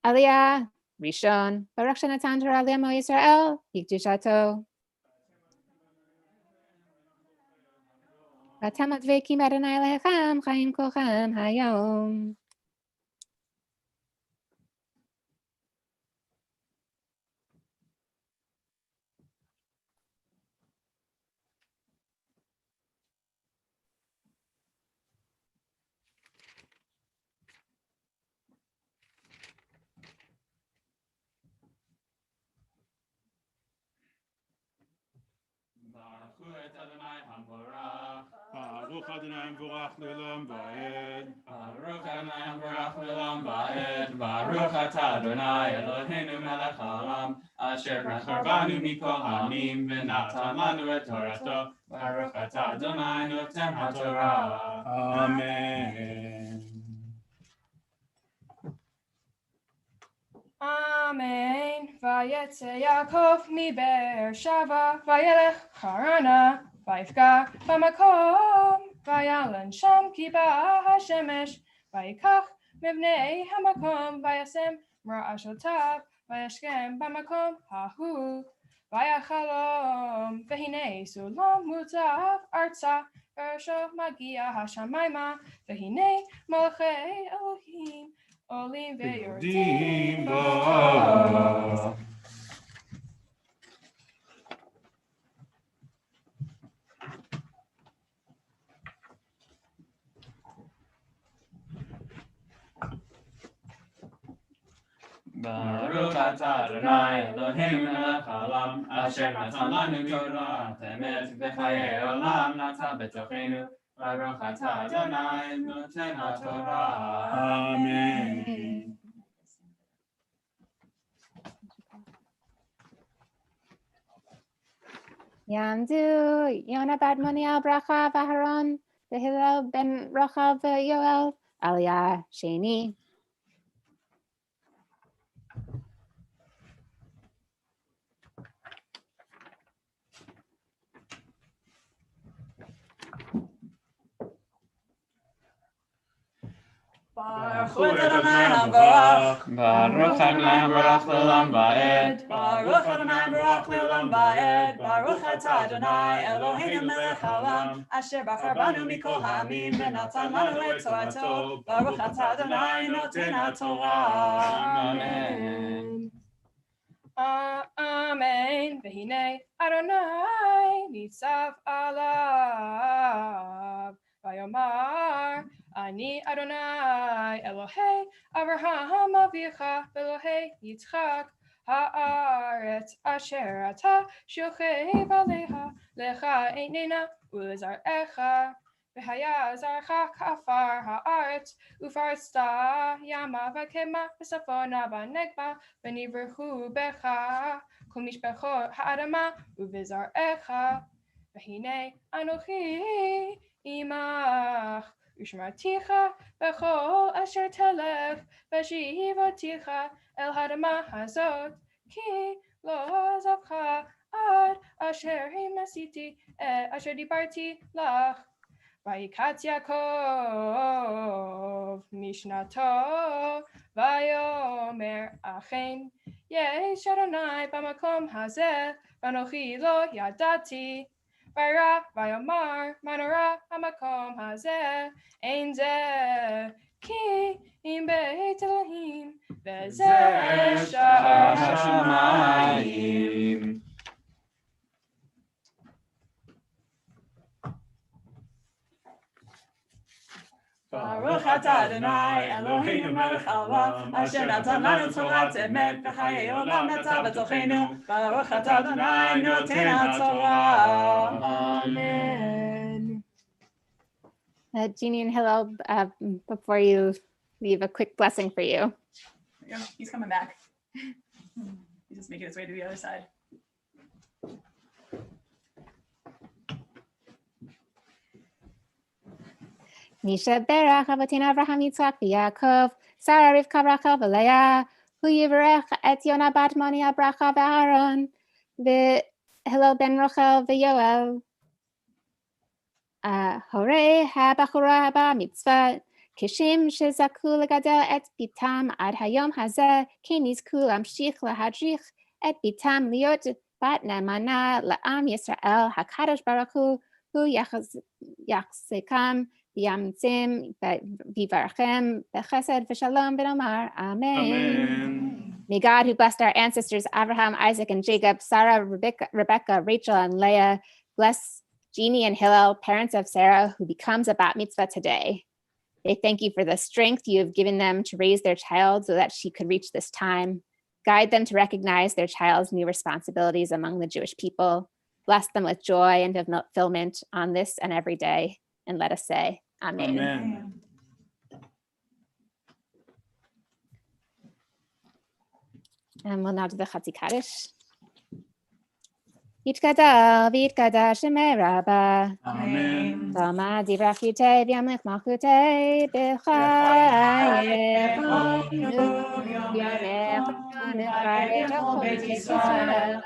Aliyah Rishon Baruch Shanatan Torah L'Amo Yisrael Yikdushato Vatamat Vekim Adonai Lechem Chaim Kolchem Hayom. Baruch Adonai Mvorach Le'olam Va'ed. Baruch Adonai Mvorach Le'olam Va'ed. Baruch Atah Adonai Eloheinu Melech Haolam Asher Bachar Banu Mikol Ha'amim V'natan Lanu Et Torato. Baruch Atah Adonai Noten HaTorah. Amen. Amen. Vayetze Yaakov mi Be'er Shava, Vayelech Harana, Vayifga b'makom, Vayalan Sham ki ba'a hashemesh, Vayikach mivnei hamakom, Vayasem ra'ashotav, Vayashkem b'makom hahu, Vayachalom, V'hinei sulam mutav artza, V'ersho magia hashamayma, V'hinei malachei Elohim, Olim ve'yordim bo. Baruch atah Adonai Eloheinu melech haolam asher natan lanu Torah emet v'chayei olam nata b'tochenu. Baruch atah Adonai noten HaTorah. Amen. Yamdu Yona Bad Moniel Bracha Vaharon Hillel Ben Rochav Yoel Aliyah Sheni. Baruch Adonai Havarach. Baruch Adonai Havarach Le'olam Va'ed. Baruch Adonai Havarach Le'olam Va'ed. Baruch Atah Adonai Eloheinu Melech Haolam Asher Bachar Banu Mikol Ha'amim V'natan Lanu Et Torato. Baruch Atah Adonai Noten HaTorah. Amen. Amen. V'hinei Adonai nitzav alav. Vayomar Ani Adonai Elohei Avraham Avicha Elohei Yitzchak Haaretz Asher Ata Shochev Aleha Lecha Einena Ulezarecha V'haya Zarcha Kafar Haaretz Ufarsta Yama Vakema V'safona V'negba V'nivrechu Becha Kol Mishpachot Ha'adama Uvezarecha V'hinei Anochi Imach Ushmarticha Bechol Asher Telech V'shivaticha El Hadama Hazot Ki Lo Azavcha Ad Asher Himasiti Asher Dibarti Lach Vayikatz Yaakov Mishnato Vayomer Achen Yesh Adonai Bamakom Hazeh Vanochi Lo Yadati Vayra Vayomar Manora Hamakom Hazeh Ein Zeh Ki Im Beit Elohim V'zeh Hashamayim. Baruch atah Adonai Eloheinu melech haolam asher natan lanu Torat emet v'chayei olam natan b'tochenu. Baruch atah Adonai noten haTorah. Amen. Jeanne and Hillel, before you leave, a quick blessing for you. There you go. He's coming back. He's just making his way to the other side. Misha Berach Avotina Avraham Yitzchak v'Yaakov Sarah Rivka Rachel v'Leah Hu Yivarech et Yonah bat Moni Abracha v'Aaron v'Hillel ben Rochel v'Yoel Horei ha'bachura haba mitzvah Kishim shezaku legadel et bitam ad hayom hazeh ki nizku lamshich lahadrich et bitam liot bat ne'mana la'am Yisrael hakadosh baruch hu yachzekam v'yamtzim v'yivarachem b'chesed v'shalom v'nomar amen. May God, who blessed our ancestors Abraham, Isaac, and Jacob, Sarah, Rebecca, Rachel, and Leah, bless Jeanne and Hillel, parents of Sarah, who becomes a bat mitzvah today. They thank you for the strength you have given them to raise their child so that she could reach this time. Guide them to recognize their child's new responsibilities among the Jewish people. Bless them with joy and fulfillment on this and every day. And let us say, Amen. Amen. And we'll now do the Chatzi Kaddish. Yitkadal v'yitkadal shemei Rabba. Amen. Tama divrach yutei v'yamlich malchutei b'chayech v'yamech v'yamech v'chol beit Yisrael.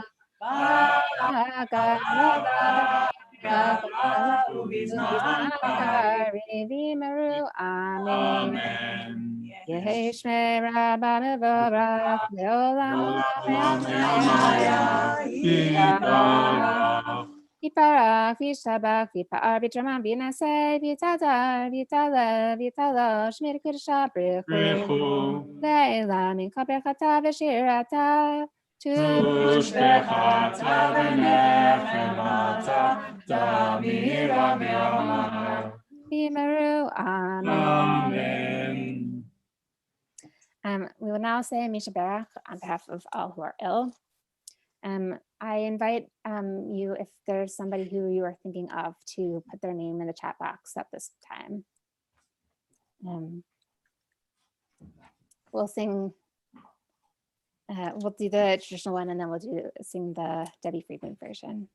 Amen. Yehesh me Rabba mevorach leolam Yiparach v'yishtabach v'yipa'ar v'yitramam v'yinaseh v'yitadar v'yitala shmir kudesha b'rechu le'ela min kol berchata v'shirata Tushbechata v'nechemata Mira v'yamar V'yimaru. Amen. We will now say Misha Berach on behalf of all who are ill. I invite you, if there's somebody who you are thinking of, to put their name in the chat box at this time. We'll sing, we'll do the traditional one, and then we'll sing the Debbie Friedman version.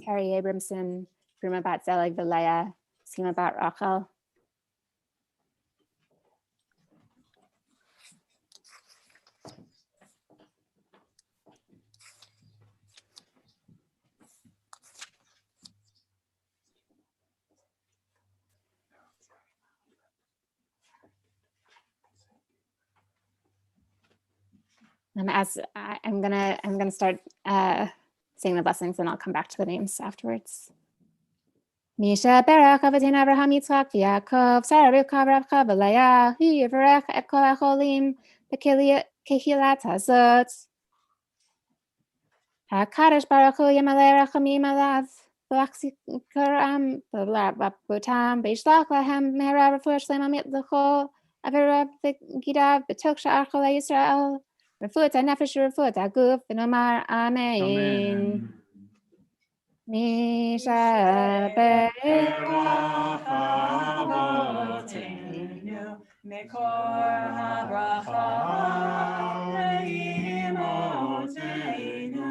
Carrie Abramson, Bruma Bat Zelig V'Leah, Sima Bat Rachel. I'm gonna start saying the blessings, and I'll come back to the names afterwards. Misha Berach Avatin Abraham Yitzchak Yaakov Sarah Rivka Ravcha V'Leah Hu Yivarech Et Kol HaCholim B'Kehilat Hazot HaKadosh Baruch Hu Yamalei Rachamim Alav V'Achzikaram V'Butam V'Yishlach Lahem Mehera Refuah Shlema Amit L'Chol Avirah V'Gidav B'Tok Sha'ar Chol Yisrael Refuat HaNefesh Refuat HaGuf V'Nomar Amen. Misha Berach Avotenu Mekor HaBracha Leimotenu.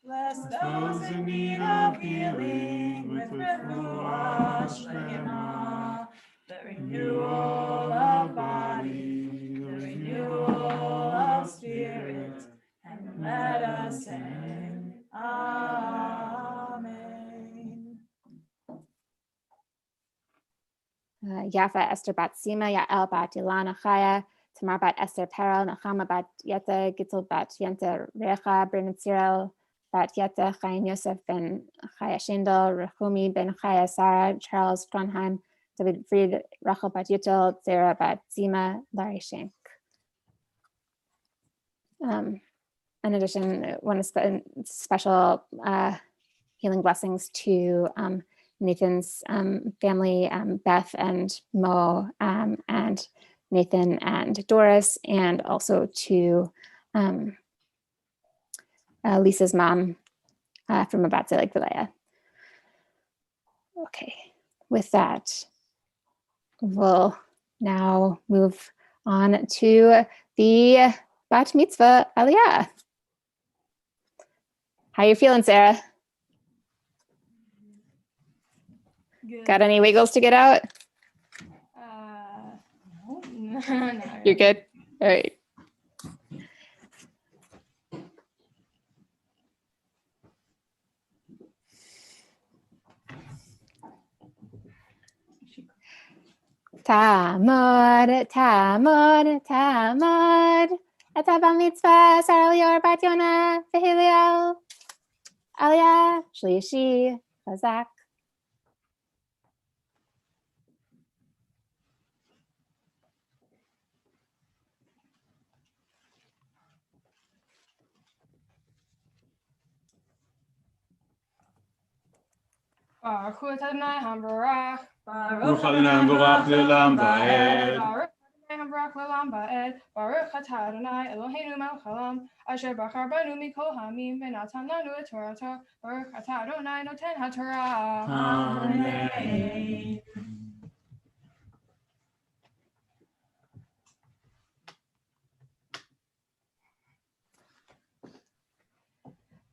Bless those in need of healing with refuah shlema, the renewal of body, the renewal of spirit, and let us say, Amen. Yafa Esther Bat Sima, Yael Bat Ilana Chaya, Tamar Bat Esther Perel, Nachama Bat Yeta, Gittel Bat Yenta Recha, Bren Tzirel Bat Yeta, Chayin Yosef Ben Chaya Shindel, Rechumi Ben Chaya Sarah, Charles Tronheim, David Fried, Rachel Bat Yutel, Sarah Bat Zima, Larry Shank. In addition, I want to special healing blessings to Nathan's family, Beth and Mo, and Nathan and Doris, and also to Lisa's mom from Abatze Lake Vilaya. Okay, with that, we'll now move on to the Bat Mitzvah Aliyah. How you feeling, Sarah? Good. Got any wiggles to get out? No, You're good? All right. Tamod, Tamod, Tamod. Eta bar mitzvah, Sarah Lior bat Yona, Hillel, Aliyah, Shlishi, Chazak. Baruch Hu Adonai HaMevorach. Baruch Adonai HaMevorach Le'olam Va'ed. Baruch Adonai HaMevorach Le'olam Va'ed. Baruch Atah Adonai Eloheinu melech haolam, Asher bachar banu mikol ha'amim v'natan lanu et Torato. Baruch Atah Adonai noten haTorah. Amen.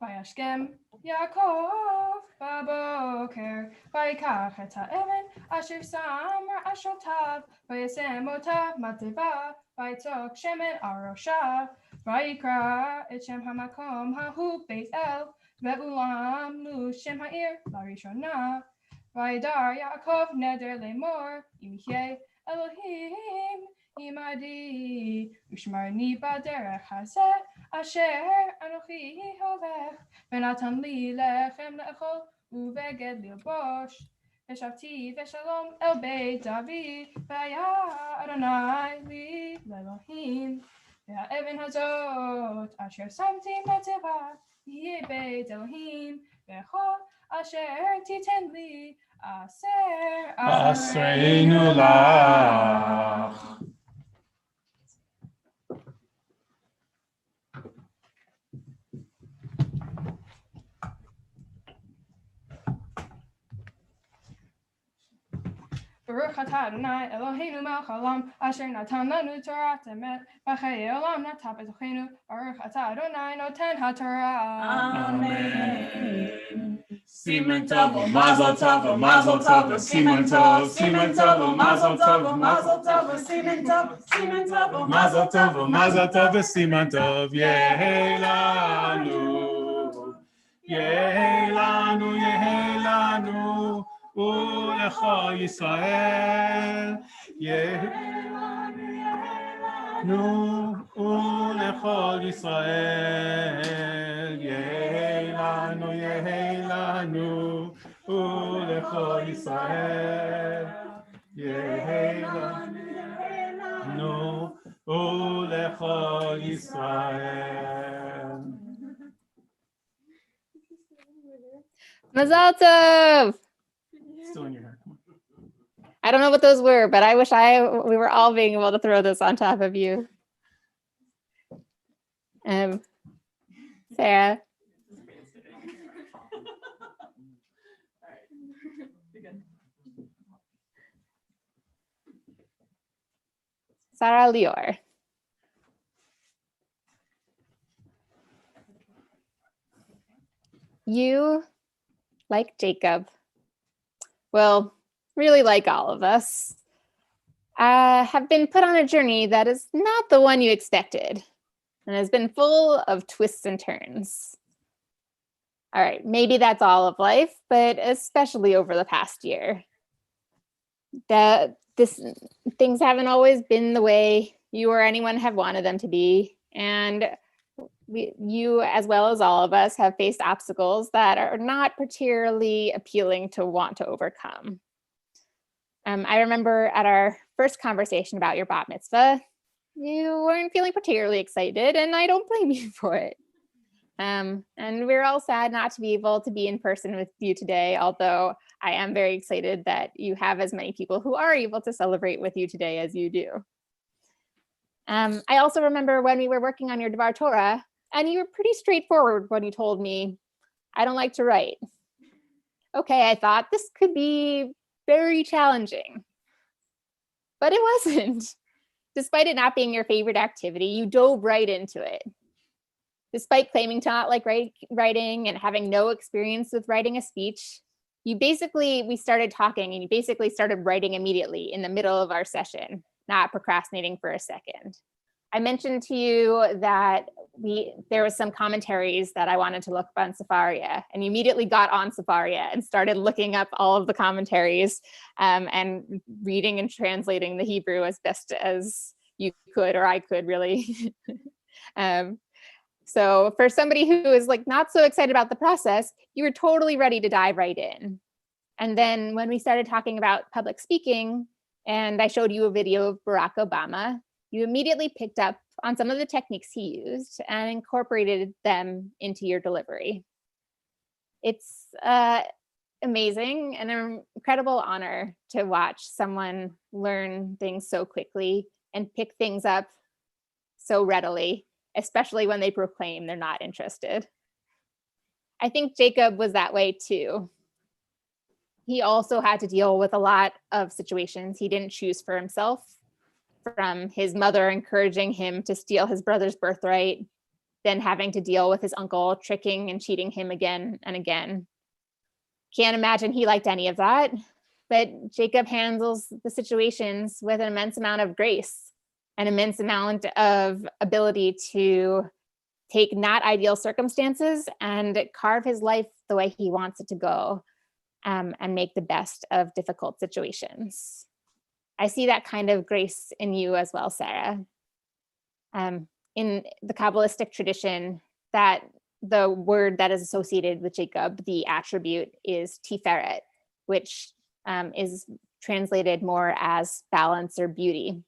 Vayashkem Yaakov baboker, vayikach et ha'emen asher sam ra'ashotav, vayasem otav mateva, vayitzok shemen al roshav, vayikra et shem hamakom hahu Beit El, ve'ulam lu shem ha'ir larishona, vayidar Yaakov neder lemor, im yehyeh Elohim imadi, ushmarni baderech hazeh, asher anochi holech, ונתן לי לחם לאכול ובגד ללבוש, ושבתי ושלום אל בית דוד, והיה אדוני לי לאלוהים, והאבן הזאת אשר שמתי מצבה יהיה בית אלוהים, וכל אשר תיתן לי עשרנו לך. Baruch atah Adonai Eloheinu melech haolam, asher natan lanu Torat emet, v'chayei olam nata b'tochenu. Baruch atah Adonai noten haTorah. Amen. Siman Tov, Mazel Tov, Mazel Tov, Siman Tov, Siman Tov, Mazel Tov, Mazel Tov, Siman Tov, Siman Tov, Mazel Tov, Mazel Tov, Siman Tov, Yehelanu, Yehelanu, Yehelanu. Ulecha Yisrael, Yehelanu, Ulecha Yisrael, Yehelanu. Ulechol Yisrael, Yehelanu, Ulechol Yisrael. Mazal Tov! Still in your hair. Come on. I don't know what those were, but I wish we were all being able to throw this on top of you. Sarah. Sarah Lior. You, like Jacob, well, really like all of us, have been put on a journey that is not the one you expected and has been full of twists and turns. All right, maybe that's all of life, but especially over the past year. Things haven't always been the way you or anyone have wanted them to be, and you, as well as all of us, have faced obstacles that are not particularly appealing to want to overcome. I remember at our first conversation about your bat mitzvah, you weren't feeling particularly excited, and I don't blame you for it. And we're all sad not to be able to be in person with you today, although I am very excited that you have as many people who are able to celebrate with you today as you do. I also remember when we were working on your Dvar Torah, and you were pretty straightforward when you told me, I don't like to write. Okay, I thought this could be very challenging, but it wasn't. Despite it not being your favorite activity, you dove right into it. Despite claiming to not like writing and having no experience with writing a speech, we started talking and you basically started writing immediately in the middle of our session, not procrastinating for a second. I mentioned to you that there was some commentaries that I wanted to look up on Sefaria, and you immediately got on Sefaria and started looking up all of the commentaries and reading and translating the Hebrew as best as you could, or I could really. So for somebody who is like not so excited about the process, you were totally ready to dive right in. And then when we started talking about public speaking, and I showed you a video of Barack Obama, you immediately picked up on some of the techniques he used and incorporated them into your delivery. It's amazing and an incredible honor to watch someone learn things so quickly and pick things up so readily, especially when they proclaim they're not interested. I think Jacob was that way too. He also had to deal with a lot of situations he didn't choose for himself, from his mother encouraging him to steal his brother's birthright, then having to deal with his uncle tricking and cheating him again and again. Can't imagine he liked any of that, but Jacob handles the situations with an immense amount of grace, an immense amount of ability to take not ideal circumstances and carve his life the way he wants it to go, and make the best of difficult situations. I see that kind of grace in you as well, Sarah. In the Kabbalistic tradition, that the word that is associated with Jacob, the attribute, is tiferet, which is translated more as balance or beauty.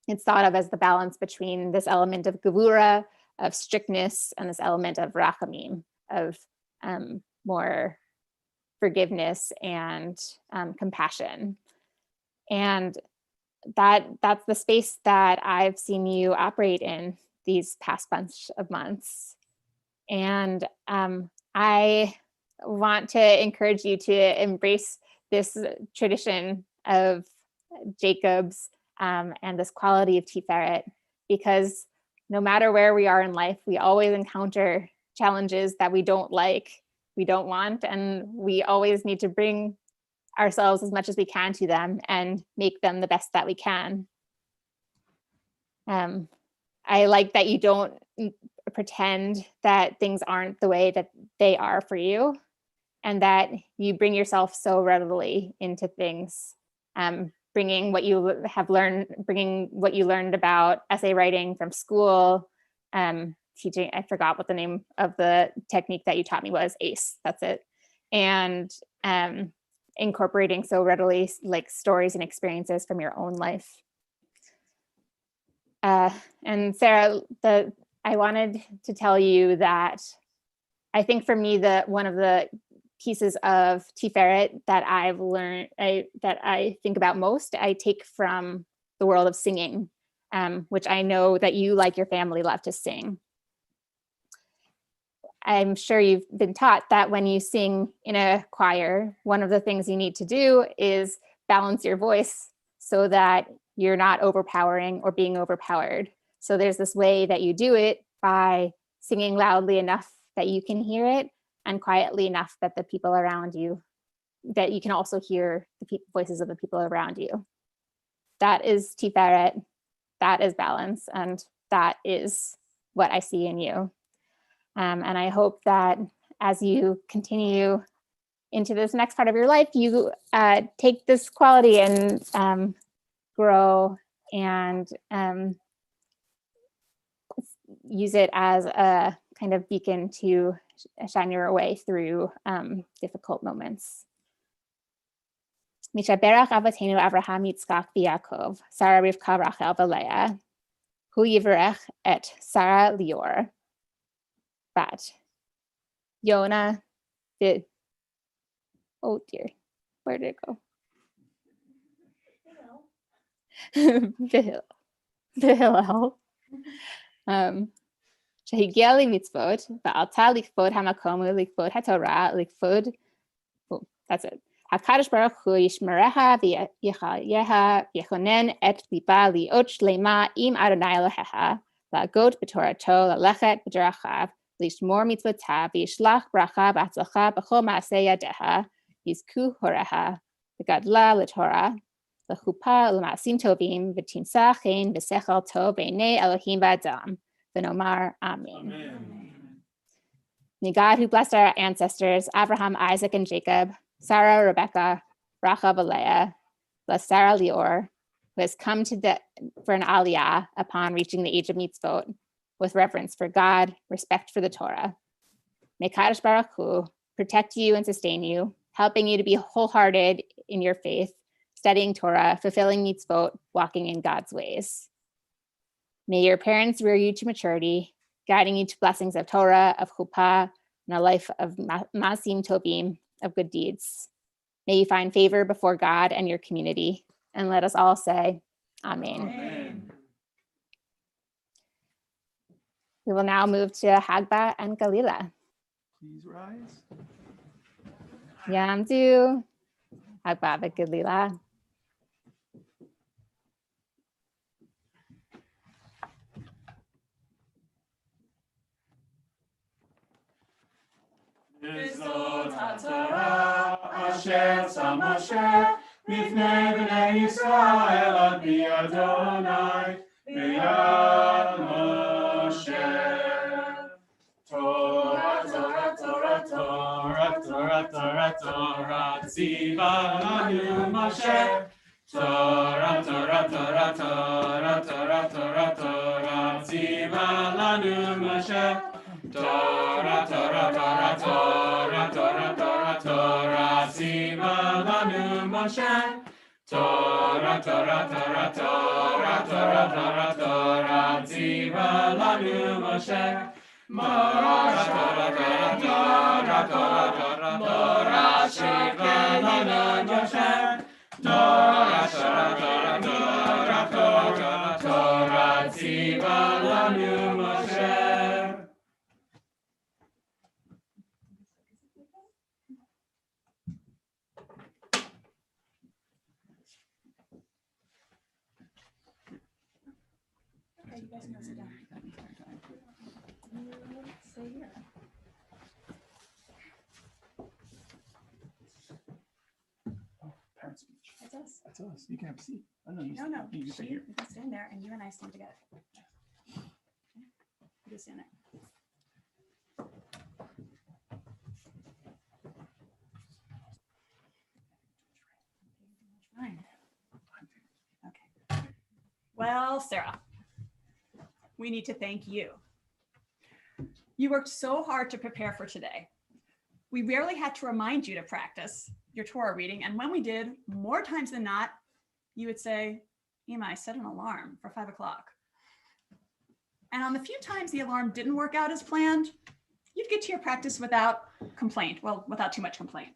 It's thought of as the balance between this element of gevura, of strictness, and this element of rachamim, of more forgiveness and compassion. And that's the space that I've seen you operate in these past bunch of months. And I want to encourage you to embrace this tradition of Jacob's and this quality of Tiferet, because no matter where we are in life, we always encounter challenges that we don't like, we don't want, and we always need to bring ourselves as much as we can to them and make them the best that we can. I like that you don't pretend that things aren't the way that they are for you, and that you bring yourself so readily into things, bringing what you learned about essay writing from school, teaching, I forgot what the name of the technique that you taught me was, ACE, that's it. And incorporating so readily like stories and experiences from your own life. And Sarah, I wanted to tell you that I think for me, one of the pieces of Tiferet that I've learned, that I think about most, I take from the world of singing, which I know that you, like your family, love to sing. I'm sure you've been taught that when you sing in a choir, one of the things you need to do is balance your voice so that you're not overpowering or being overpowered. So there's this way that you do it by singing loudly enough that you can hear it and quietly enough that the people around you, that you can also hear the voices of the people around you. That is Tiferet, that is balance, and that is what I see in you. And I hope that as you continue into this next part of your life, you take this quality and grow and use it as a kind of beacon to shine your way through difficult moments. Mishaberach Avatenu Avraham Yitzchak v'Yaakov, Sarah Rivka Rachel v'Leah, Hu Yivarech et Sarah Lior, Bat Yona did. Oh dear, where did it go? Hillel. Shehigia limitzvot, va'alta likvod hamakomu, likvod haTorah, likvod. Oh, that's it. HaKaddish Baruch Hu yishmereha v'yichayeha v'yechonen et liba liot shlema im Adonai Elohecha, la'agot b'torato, la'lechet b'derachav, lishmor mitzvotav, v'yishlach bracha v'atzlacha b'chol ma'aseh yadeha, yizku horeha, v'gadla l'Torah, l'chupa l'ma'asim tovim, v'timsa chen v'sechel tov b'nei Elohim v'adam, v'nomar Amen. May God, who blessed our ancestors, Abraham, Isaac, and Jacob, Sarah, Rebecca, Rachel, Leah, bless Sarah Lior, who has come for an Aliyah upon reaching the age of mitzvot, with reverence for God, respect for the Torah. May Kaddish Baruch Hu protect you and sustain you, helping you to be wholehearted in your faith, studying Torah, fulfilling mitzvot, walking in God's ways. May your parents rear you to maturity, guiding you to blessings of Torah, of chuppah, and a life of masim tovim, of good deeds. May you find favor before God and your community. And let us all say, Amen. Amen. We will now move to Hagba and Galila. Please rise. Yamdu, Hagba and Galila. V'zot haTorah asher sam Moshe mifnei b'nei Yisrael ad pi Adonai b'yad Moshe. Torah, Torah, Torah, Torah, Torah, Torah, Torah, tziva lanu Moshe. Torah, Torah, Torah, Torah, Torah, Torah, Torah, tziva lanu Moshe. Torah, Torah, Torah, Torah, Torah, Torah, Torah, tziva lanu Moshe. Torah, Torah, Torah, Torah, Torah, Torah, Torah, tziva lanu Moshe. Torah, Torah, Torah, Torah, Torah, Torah, Torah, tziva lanu Moshe. Torah, Torah, Torah, Torah, Torah, Torah, tziva lanu Moshe. Okay, you guys can go sit down. You stay here. Parent speech. That's us. That's us. You can have a seat. Oh, no, No, you can stay here. You can stand there and you and I stand together. Okay. You can stand there. Fine. Okay. Well, Sarah, we need to thank you. You worked so hard to prepare for today. We rarely had to remind you to practice your Torah reading. And when we did, more times than not, you would say, Ema, I set an alarm for 5 o'clock. And on the few times the alarm didn't work out as planned, you'd get to your practice without complaint. Well, without too much complaint.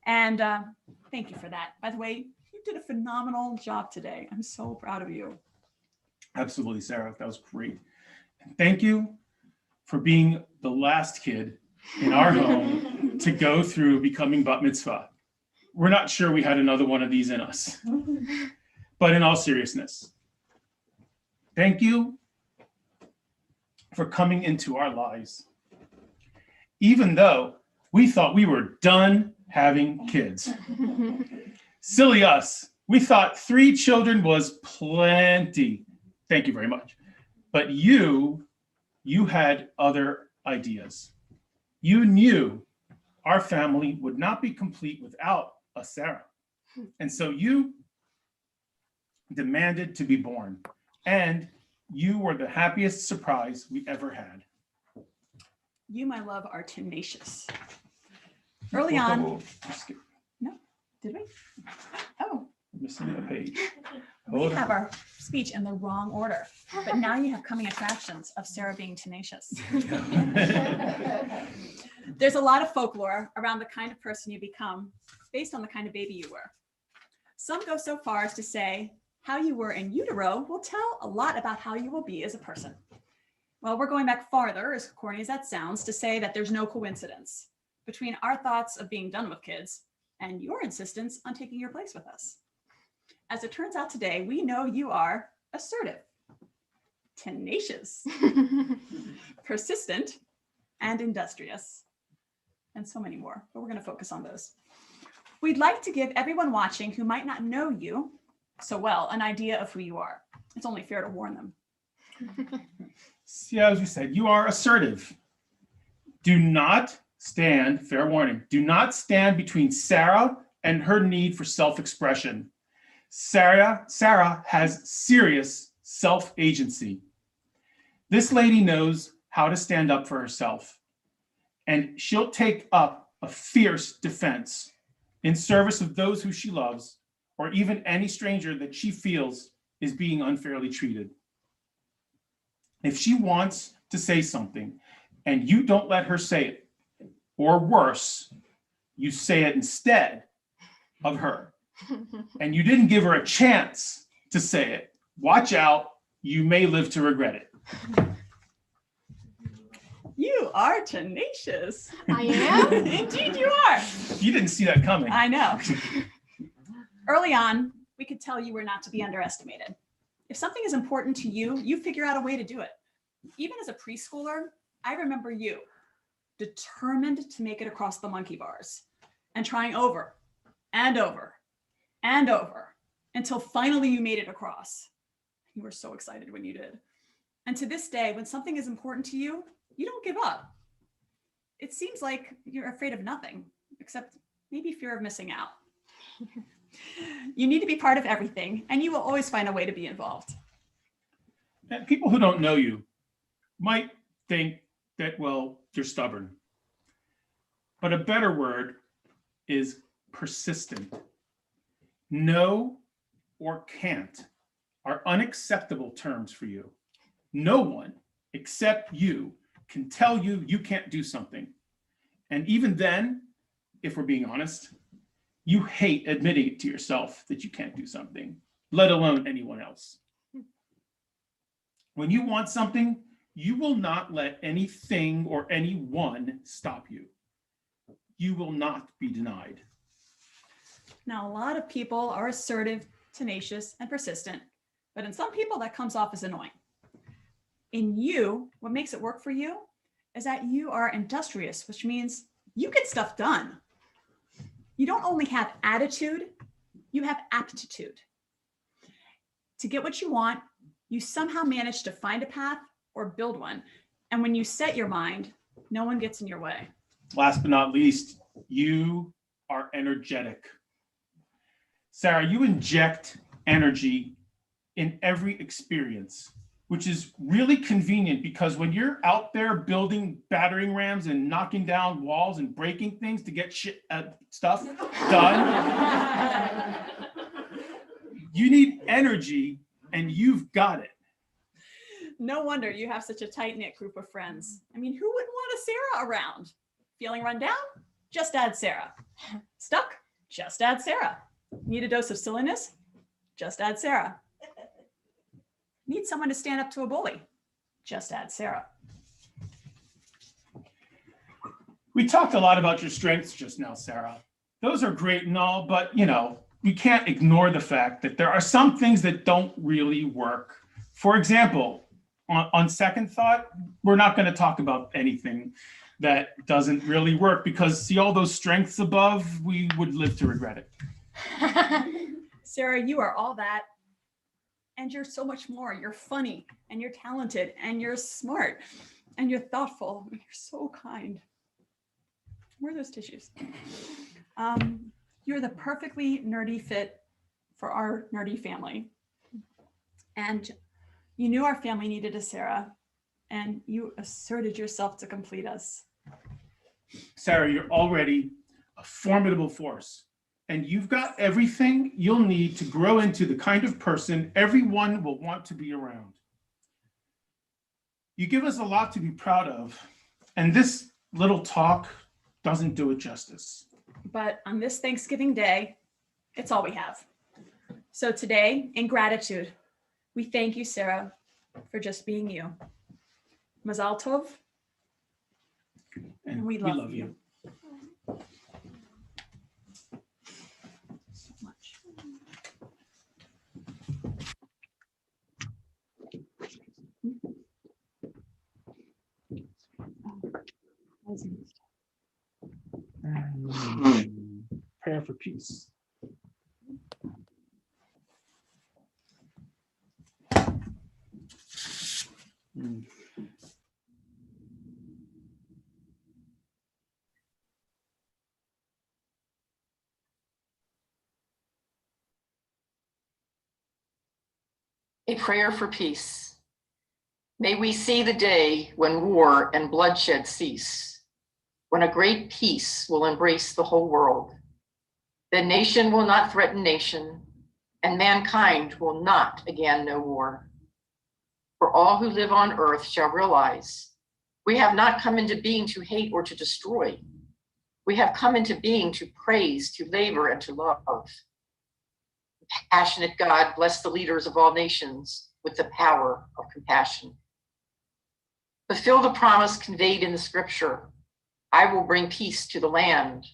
And thank you for that. By the way, you did a phenomenal job today. I'm so proud of you. Absolutely, Sarah. That was great. And thank you for being the last kid in our home to go through becoming bat mitzvah. We're not sure we had another one of these in us. But in all seriousness, thank you for coming into our lives. Even though we thought we were done having kids. Silly us. We thought 3 children was plenty. Thank you very much. But you had other ideas. You knew our family would not be complete without a Sarah. And so you demanded to be born. And you were the happiest surprise we ever had. You, my love, are tenacious. Early on. No, did we? Oh. Missing a page. We have our speech in the wrong order, but now you have coming attractions of Sarah being tenacious. There's a lot of folklore around the kind of person you become based on the kind of baby you were. Some go so far as to say how you were in utero will tell a lot about how you will be as a person. Well, we're going back farther, as corny as that sounds, to say that there's no coincidence between our thoughts of being done with kids and your insistence on taking your place with us. As it turns out today, we know you are assertive, tenacious, persistent, and industrious, and so many more, but we're going to focus on those. We'd like to give everyone watching who might not know you so well an idea of who you are. It's only fair to warn them. See, as you said, you are assertive. Do not stand, fair warning, do not stand between Sarah and her need for self-expression. Sarah has serious self-agency. This lady knows how to stand up for herself, and she'll take up a fierce defense in service of those who she loves, or even any stranger that she feels is being unfairly treated. If she wants to say something and you don't let her say it, or worse, you say it instead of her, and you didn't give her a chance to say it, watch out, you may live to regret it. You are tenacious. I am? Indeed you are. You didn't see that coming. I know. Early on, we could tell you were not to be underestimated. If something is important to you, you figure out a way to do it. Even as a preschooler, I remember you, determined to make it across the monkey bars and trying over and over and over until finally you made it across. You were so excited when you did. And to this day, when something is important to you, you don't give up. It seems like you're afraid of nothing, except maybe fear of missing out. You need to be part of everything, and you will always find a way to be involved. And people who don't know you might think that, well, you're stubborn. But a better word is persistent. No or can't are unacceptable terms for you. No one except you can tell you you can't do something. And even then, if we're being honest, you hate admitting it to yourself that you can't do something, let alone anyone else. When you want something, you will not let anything or anyone stop you. You will not be denied. Now, a lot of people are assertive, tenacious, and persistent, but in some people that comes off as annoying. In you, what makes it work for you is that you are industrious, which means you get stuff done. You don't only have attitude, you have aptitude. To get what you want, you somehow manage to find a path or build one. And when you set your mind, no one gets in your way. Last but not least, you are energetic. Sarah, you inject energy in every experience. which is really convenient because when you're out there building battering rams and knocking down walls and breaking things to get stuff done, you need energy and you've got it. No wonder you have such a tight-knit group of friends. I mean, who wouldn't want a Sarah around? Feeling run down? Just add Sarah. Stuck? Just add Sarah. Need a dose of silliness? Just add Sarah. Need someone to stand up to a bully? Just add Sarah. We talked a lot about your strengths just now, Sarah. Those are great and all, but you can't ignore the fact that there are some things that don't really work. For example, on second thought, we're not going to talk about anything that doesn't really work because see all those strengths above, we would live to regret it. Sarah, you are all that. And you're so much more. You're funny and you're talented and you're smart and you're thoughtful. You're so kind. Where are those tissues? You're the perfectly nerdy fit for our nerdy family. And you knew our family needed a Sarah and you asserted yourself to complete us. Sarah, you're already a formidable force. And you've got everything you'll need to grow into the kind of person everyone will want to be around. You give us a lot to be proud of, and this little talk doesn't do it justice. But on this Thanksgiving Day, it's all we have. So today, in gratitude, we thank you, Sarah, for just being you. Mazal Tov, and we love you. Prayer for peace. A prayer for peace. May we see the day when war and bloodshed cease, when a great peace will embrace the whole world. Then nation will not threaten nation, and mankind will not again know war. For all who live on earth shall realize we have not come into being to hate or to destroy. We have come into being to praise, to labor, and to love. Passionate God, bless the leaders of all nations with the power of compassion. Fulfill the promise conveyed in the scripture. I will bring peace to the land,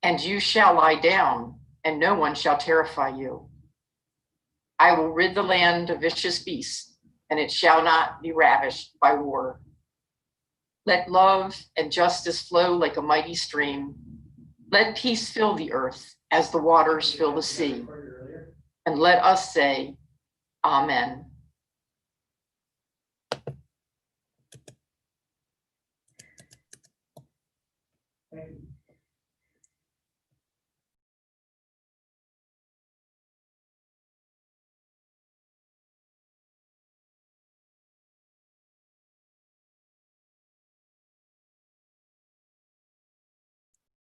and you shall lie down, and no one shall terrify you. I will rid the land of vicious beasts, and it shall not be ravished by war. Let love and justice flow like a mighty stream. Let peace fill the earth as the waters fill the sea. And let us say, Amen.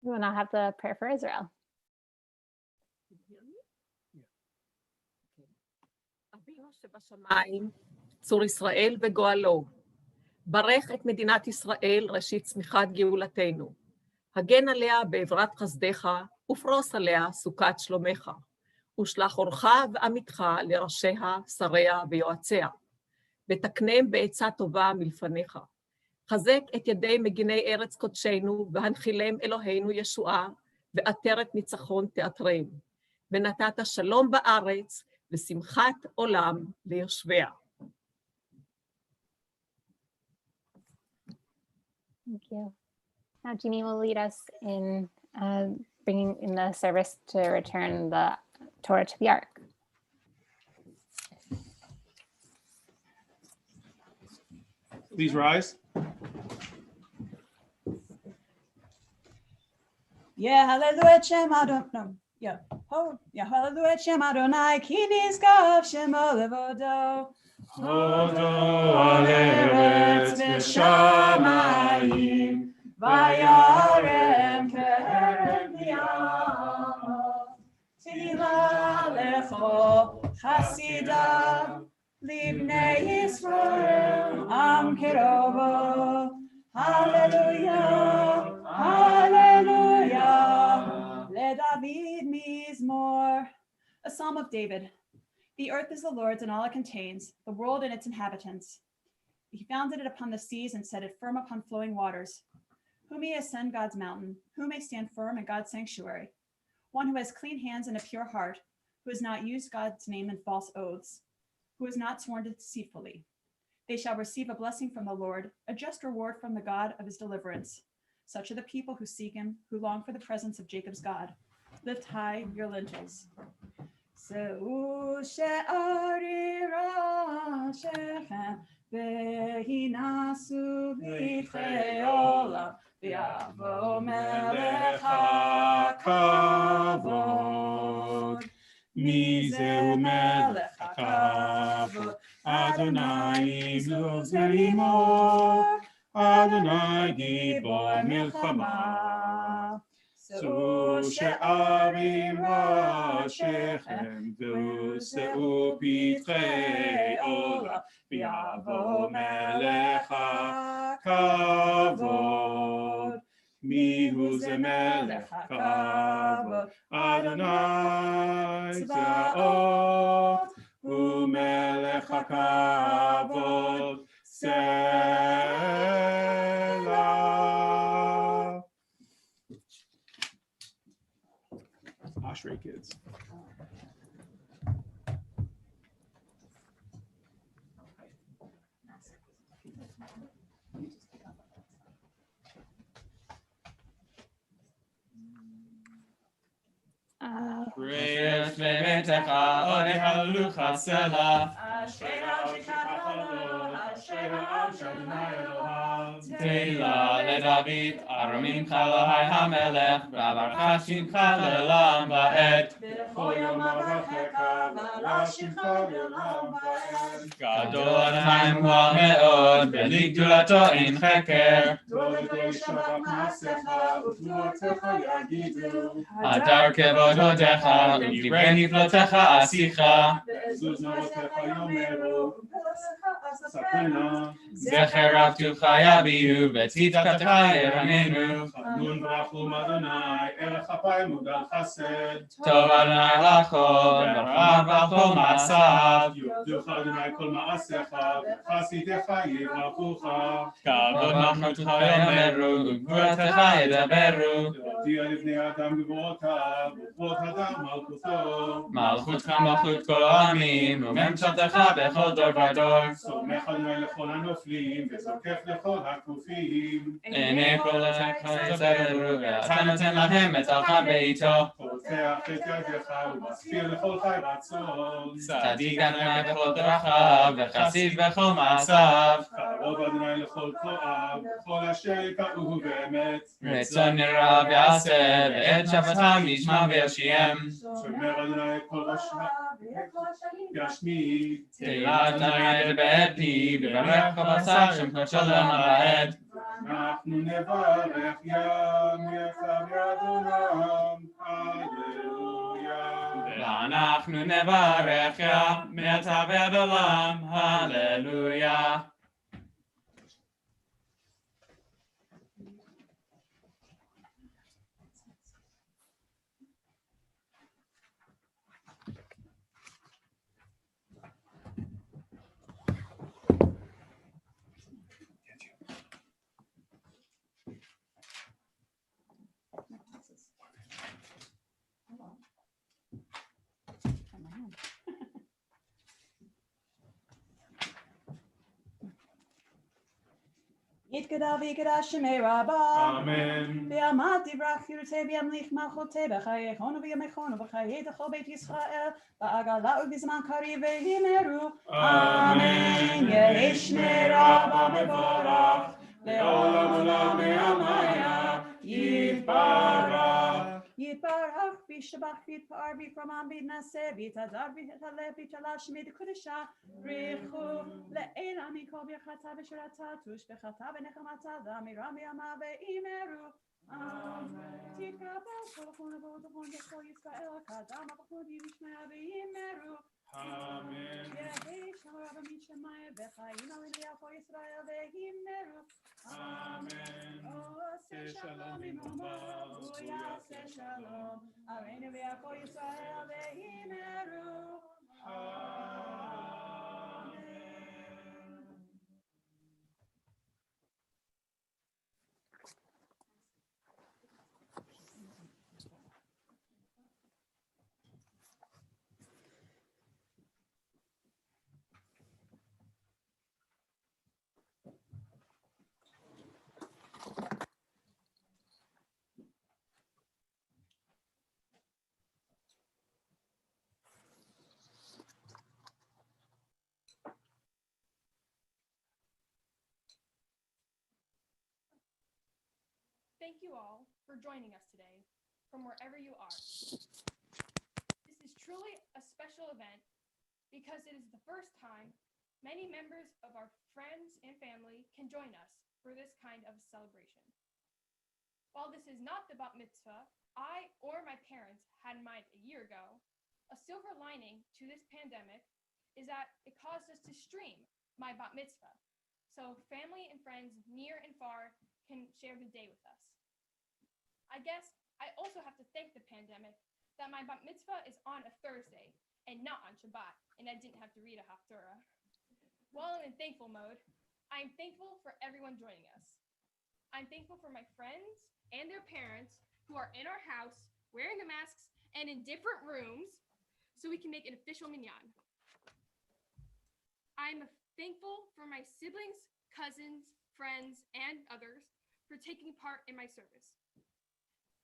We will now have the prayer for Israel. אבינו שבשמיים, צור ישראל וגואלו, ברך את מדינת ישראל ראשית צמיחת גאולתנו, הגן עליה בעברת חסדך ופרוס עליה סוכת שלומך, ושלח אורך ועמיתך לראשיה, שריה ויועציה, ותקנם בעצה טובה מלפניך. חזק את ידי מגיני ארץ קודשנו, והנחילם אלוהינו ישועה, ועטרת ניצחון תעטרם. ונתת שלום בארץ, ושמחת עולם ליושביה. Thank you. Now Jeanne will lead us in bringing in the service to return the Torah to the Ark. Please rise. Yeah, hallelujah, Shem Adonai. Yeah, hallelujah, Shem Adonai, ki nizgav Shemo levodo. הודו על ארץ ושמיים, וירם כהרם בים. תהילה לכו חסידיו, לבני ישראל עם קרובו. Hallelujah, hallelujah. LeDavid Mizmor. A Psalm of David. The earth is the Lord's and all it contains, the world and its inhabitants. He founded it upon the seas and set it firm upon flowing waters. Who may ascend God's mountain? Who may stand firm in God's sanctuary? One who has clean hands and a pure heart, who has not used God's name in false oaths, who has not sworn deceitfully. They shall receive a blessing from the Lord, a just reward from the God of his deliverance. Such are the people who seek him, who long for the presence of Jacob's God. Lift high your lintels. Se'u she'ari ra'shechem, ve'hinasu v'chei olam, v'yavo melech hakavod. Mi zehu melech hakavod, Adonai zuz ve'imor, Adonai gibor milchama. Se'u she'arim ra'shechem, ve'use'u pitchei olam, v'yavo melech hakavod. Mihu ze melech hakavod, Adonai Tzvaot, hu melech hakavod, Selah. Ashrei kids. Prayers bebetecha, orei halucha selah. Ashrei ha'am shadunai Elohav. Tehillah leDavid, aromimcha lahai hamelech, v'avarcha shimcha le'olam va'ed. B'chol yom avachecha, v'alashimcha le'olam va'ed. Gadol Adonai mu'al me'od, v'ligdulato ein cheker. Hadar kevododecha, u'divrei niflotecha asicha. Zecher avtucha yabihu, v'tzidkatecha yeranenu. Nun brachum Adonai, erech hapayim u'gal chesed. Tov Adonai lachol, v'rav v'chol ma'asav. Yuvducha Adonai kol ma'asecha, v'chasidecha yivrachucha. Kavod malchutcha yomeru, u'gvuratecha yedaberu. Tהיה לבני האדם גבורותיו, וכבוד האדם מלכותו. מלכותך מלכות כל העמים, וממשלתך בכל דור ודור. סומך אדוני לכל הנופלים, וזוקף לכל הכופים. עיני כל אחיך יזהרו, ואתה נותן להם את עלך בעיתו. פותח את ידיך, ומזכיר לכל חי רצון. צדיק אדוני בכל דרכיו, וחסיד בכל מעשיו. קרוב אדוני לכל כואב, וכל אשר יקראו באמת. רצון ירא ויעשה, ואת שבתם ישמע ויושיעם. שומר אדוני את כל ראשם, ישמיד. תהילה אדוני בעת פי, וברך כל בשר שם קודשו לעולם ועד. אנחנו נברך ים יצב יד עולם, הללויה. ואנחנו נברך ים מעתה ועד עולם, הללויה. יתגדל ויגדל שמי רבה. אמן. ויאמר תברח ירצה וימליך מלכותי בחייכון ובימיכון ובחיי כל בית ישראל בעגלה ובזמן קריב והימרו. אמן. יהי שמי רבה מבורך לעולם עולם בימיה יתברך. יתברך Baruch v'shabach v'tpar v'framam v'naseh v'tadar v'taleh v'talash v'dekudesha richu le'ela mikol v'chata v'shirata tush v'chata v'nechamata v'amira v'yama v'imeru. Tikabel kolachon avod kol Yisrael kadam avod yishmaya v'imeru. Amen. Yehi shalom mishamaya v'chayim aliyah kol Yisrael v'imeru. Amen. Oseh shalom imamo v'yaseh shalom. Aleinu v'yakol Yisrael v'imeru. Amen. Thank you all for joining us today from wherever you are. This is truly a special event because it is the first time many members of our friends and family can join us for this kind of celebration. While this is not the bat mitzvah I or my parents had in mind a year ago, a silver lining to this pandemic is that it caused us to stream my bat mitzvah, so family and friends near and far can share the day with us. I guess I also have to thank the pandemic that my bat mitzvah is on a Thursday and not on Shabbat, and I didn't have to read a Haftarah. While I'm in thankful mode, I'm thankful for everyone joining us. I'm thankful for my friends and their parents who are in our house wearing the masks and in different rooms so we can make an official minyan. I'm thankful for my siblings, cousins, friends, and others for taking part in my service.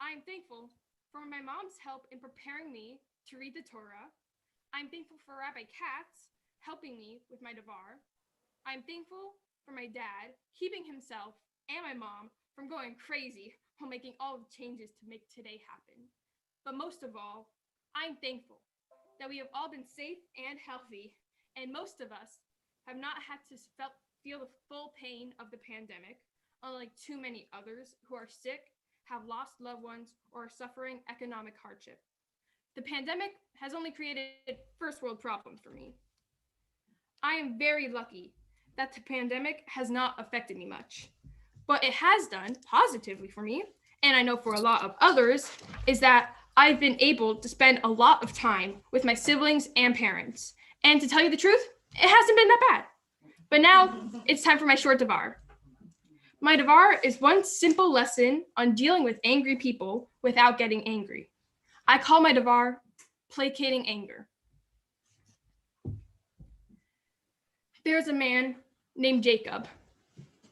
I'm thankful for my mom's help in preparing me to read the Torah. I'm thankful for Rabbi Katz helping me with my Dvar. I'm thankful for my dad keeping himself and my mom from going crazy while making all the changes to make today happen. But most of all, I'm thankful that we have all been safe and healthy, and most of us have not had to feel the full pain of the pandemic, unlike too many others who are sick, have lost loved ones, or are suffering economic hardship. The pandemic has only created first world problems for me. I am very lucky that the pandemic has not affected me much. What it has done positively for me, and I know for a lot of others, is that I've been able to spend a lot of time with my siblings and parents. And to tell you the truth, it hasn't been that bad. But now it's time for my short Dvar. My Dvar is one simple lesson on dealing with angry people without getting angry. I call my Dvar placating anger. There's a man named Jacob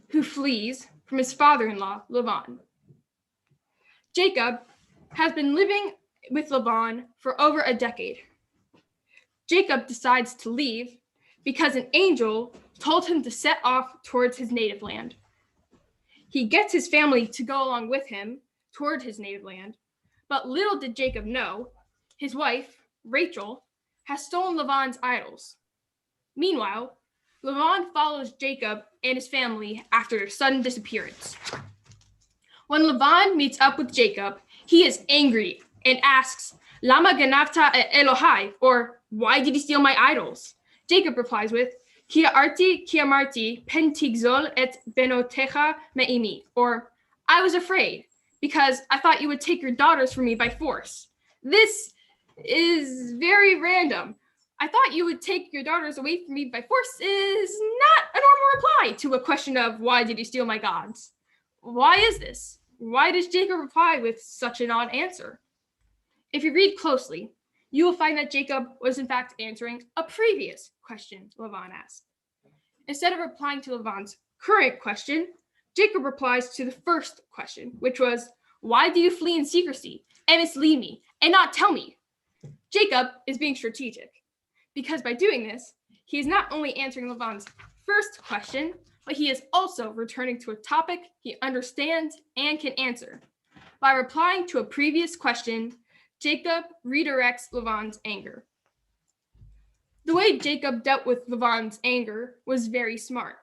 who flees from his father-in-law, Liron. Jacob has been living with Liron for over a decade. Jacob decides to leave because an angel told him to set off towards his native land. He gets his family to go along with him toward his native land, but little did Jacob know, his wife, Rachel, has stolen Laban's idols. Meanwhile, Liron follows Jacob and his family after their sudden disappearance. When Laban meets up with Jacob, he is angry and asks, Lama ganavta et Elohai, or why did you steal my idols? Jacob replies with, Ki amarti pen tigzol et benotecha me'imi, or I was afraid because I thought you would take your daughters from me by force. This is very random. I thought you would take your daughters away from me by force is not a normal reply to a question of why did you steal my gods? Why is this? Why does Jacob reply with such an odd answer? If you read closely, you will find that Jacob was in fact answering a previous question Laban asked. Instead of replying to Laban's current question, Jacob replies to the first question, which was, why do you flee in secrecy and mislead me and not tell me? Jacob is being strategic because by doing this, he is not only answering Laban's first question, but he is also returning to a topic he understands and can answer. By replying to a previous question, Jacob redirects Laban's anger. The way Jacob dealt with Laban's anger was very smart.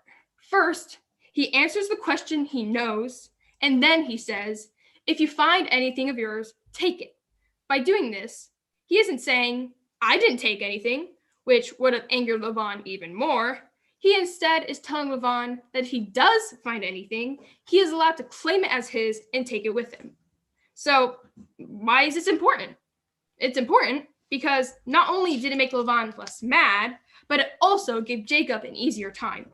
First, he answers the question he knows, and then he says, if you find anything of yours, take it. By doing this, he isn't saying, I didn't take anything, which would have angered Laban even more. He instead is telling Laban that if he does find anything, he is allowed to claim it as his and take it with him. So why is this important? It's important because not only did it make Laban less mad, but it also gave Jacob an easier time.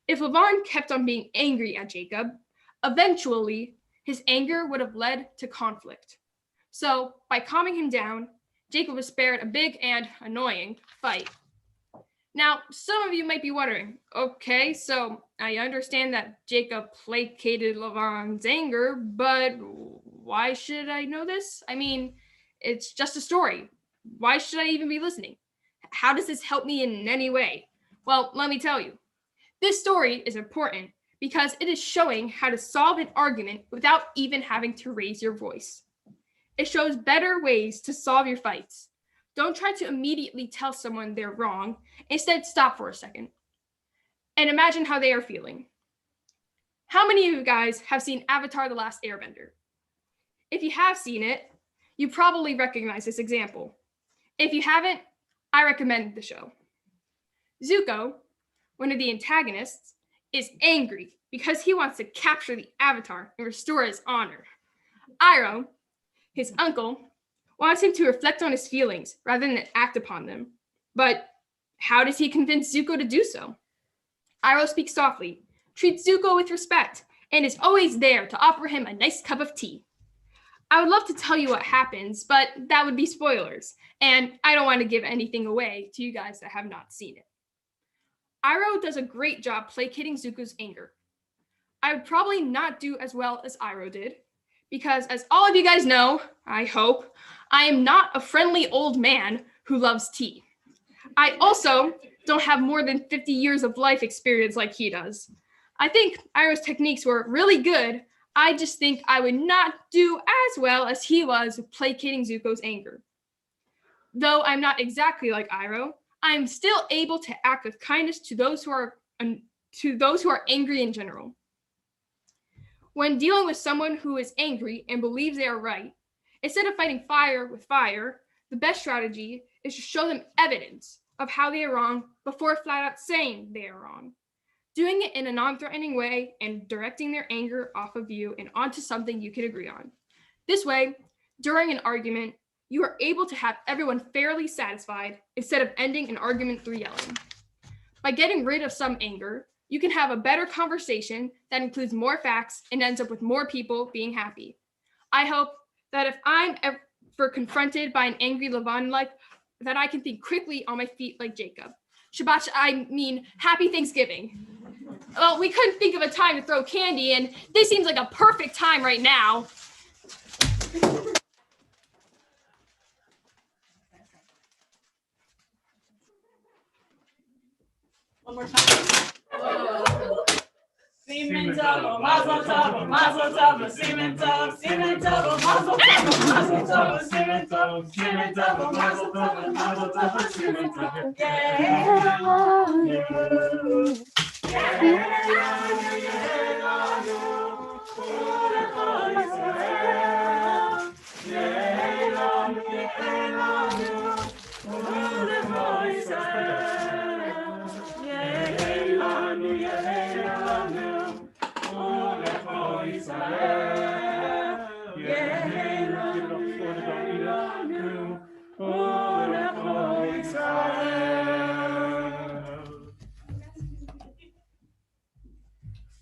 If Laban kept on being angry at Jacob, eventually his anger would have led to conflict. So by calming him down, Jacob was spared a big and annoying fight. Now, some of you might be wondering, okay, so I understand that Jacob placated Laban's anger, but why should I know this? I mean, it's just a story. Why should I even be listening? How does this help me in any way? Well, let me tell you. This story is important because it is showing how to solve an argument without even having to raise your voice. It shows better ways to solve your fights. Don't try to immediately tell someone they're wrong. Instead, stop for a second and imagine how they are feeling. How many of you guys have seen Avatar: The Last Airbender? If you have seen it, you probably recognize this example. If you haven't, I recommend the show. Zuko, one of the antagonists, is angry because he wants to capture the Avatar and restore his honor. Iroh, his uncle, wants him to reflect on his feelings rather than act upon them. But how does he convince Zuko to do so? Iroh speaks softly, treats Zuko with respect, and is always there to offer him a nice cup of tea. I would love to tell you what happens, but that would be spoilers, and I don't want to give anything away to you guys that have not seen it. Iroh does a great job placating Zuko's anger. I would probably not do as well as Iroh did, because as all of you guys know, I hope, I am not a friendly old man who loves tea. I also don't have more than 50 years of life experience like he does. I think Iroh's techniques were really good. I just think I would not do as well as he was placating Zuko's anger. Though I'm not exactly like Iroh, I am still able to act with kindness to those who are angry in general. When dealing with someone who is angry and believes they are right, instead of fighting fire with fire, the best strategy is to show them evidence of how they are wrong before flat out saying they are wrong. Doing it in a non-threatening way and directing their anger off of you and onto something you can agree on. This way, during an argument, you are able to have everyone fairly satisfied instead of ending an argument through yelling. By getting rid of some anger, you can have a better conversation that includes more facts and ends up with more people being happy. I hope that if I'm ever confronted by an angry Laban like that, I can think quickly on my feet like Jacob. Happy Thanksgiving. Well, we couldn't think of a time to throw candy, and this seems like a perfect time right now. One more time. Siman Tov, Mazel Tov, Mazel Tov, Siman Tov, Siman Tov, Mazel Tov, Mazel Tov, Siman Tov, Siman Tov, Mazel Tov, Mazel Tov, Siman Tov.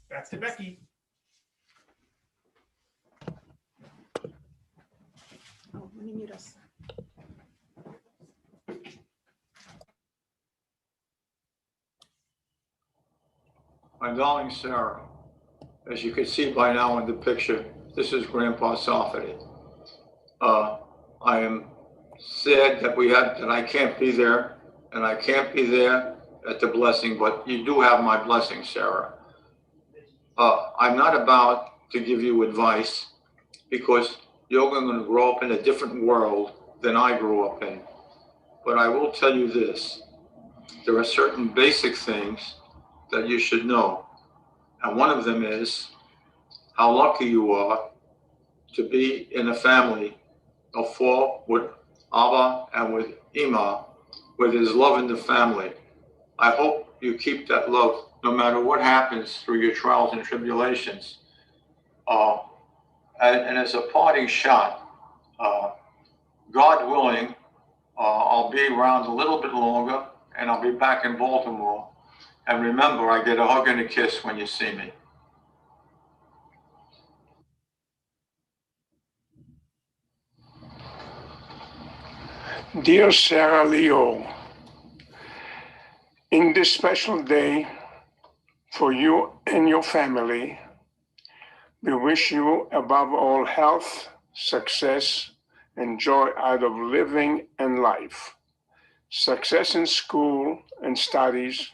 Back to Becky. Oh, let me mute us. My darling Sarah, as you can see by now in the picture, this is Grandpa Safta. I am sad that I can't be there, and I can't be there at the blessing, but you do have my blessing, Sarah. I'm not about to give you advice because you're going to grow up in a different world than I grew up in. But I will tell you this, there are certain basic things that you should know. And one of them is how lucky you are to be in a family of four with Abba and with Ima, where there's love in the family. I hope you keep that love no matter what happens through your trials and tribulations. And as a parting shot, God willing, I'll be around a little bit longer and I'll be back in Baltimore. And remember, I get a hug and a kiss when you see me. Dear Sarah Leo, in this special day for you and your family, we wish you above all health, success, and joy out of living and life, success in school and studies,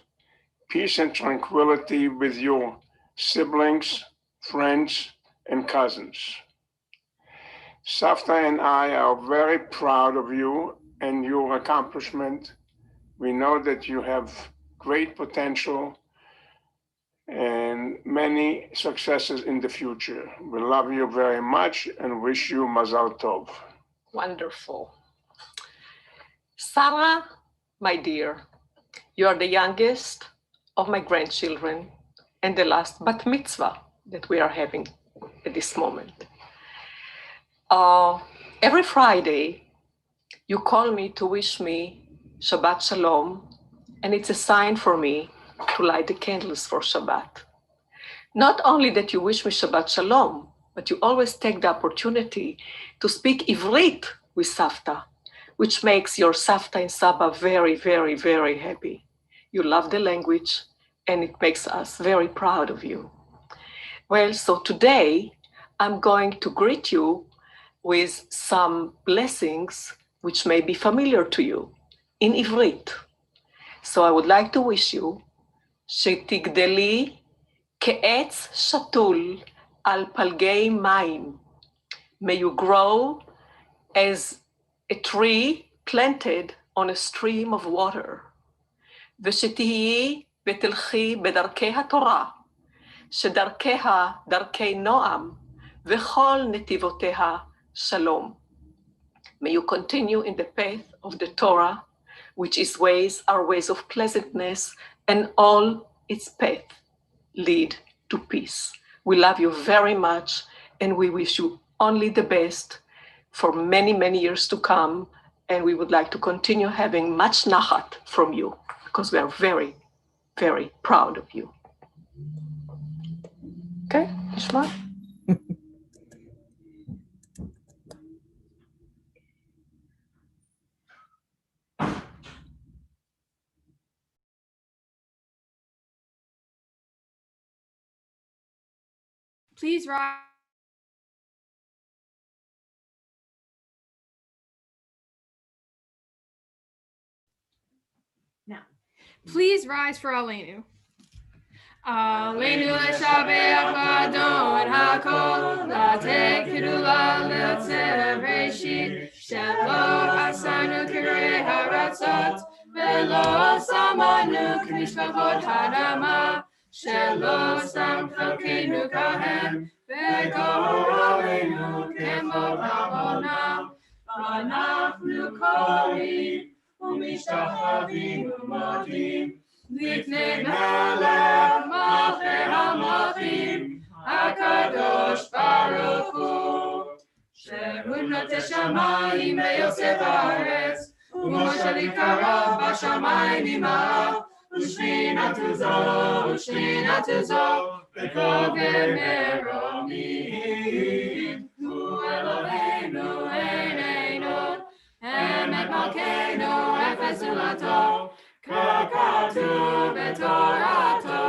peace and tranquility with your siblings, friends, and cousins. Safta and I are very proud of you and your accomplishment. We know that you have great potential and many successes in the future. We love you very much and wish you Mazal Tov. Wonderful. Sarah, my dear, you are the youngest of my grandchildren and the last bat mitzvah that we are having at this moment. Every Friday, you call me to wish me Shabbat Shalom, and it's a sign for me to light the candles for Shabbat. Not only that you wish me Shabbat Shalom, but you always take the opportunity to speak Ivrit with Safta, which makes your Safta and Saba very, very, very happy. You love the language, and it makes us very proud of you. Well, so today, I'm going to greet you with some blessings which may be familiar to you in Ivrit. So I would like to wish you, שתגדלי כעץ שתול על פלגי מים. May you grow as a tree planted on a stream of water. ושתהיי ותלכי בדרכי התורה, שדרכיה דרכי נועם, וכל נתיבותיה Shalom. May you continue in the path of the Torah, which its ways are ways of pleasantness, and all its paths lead to peace. We love you very much, and we wish you only the best for many, many years to come. And we would like to continue having much nachat from you, because we are very, very proud of you. Okay, Ishmael? Please rise. Now, please rise for Aleinu. Aleinu leshabeach v'adon hakol, lateh kedula le'otzeh reshit, shelo asanu kirei haratzot, velo samanu k'mishpachot hadama, shelo sam chalkeinu kahem, v'gor aleinu kemo ha'onam, v'anachnu korim, u'mishtachavim u'modim, לפני מלך מלכי המלכים, הקדוש ברוך הוא, שהוא נוטה שמיים ויוצר הארץ, ומושל יקרה בשמיים עמך, ושכינתו זו בכובד מרומים. הוא אלוהינו אין אינו, אמת מלכנו אפס זולתו, ככתוב בתורתו,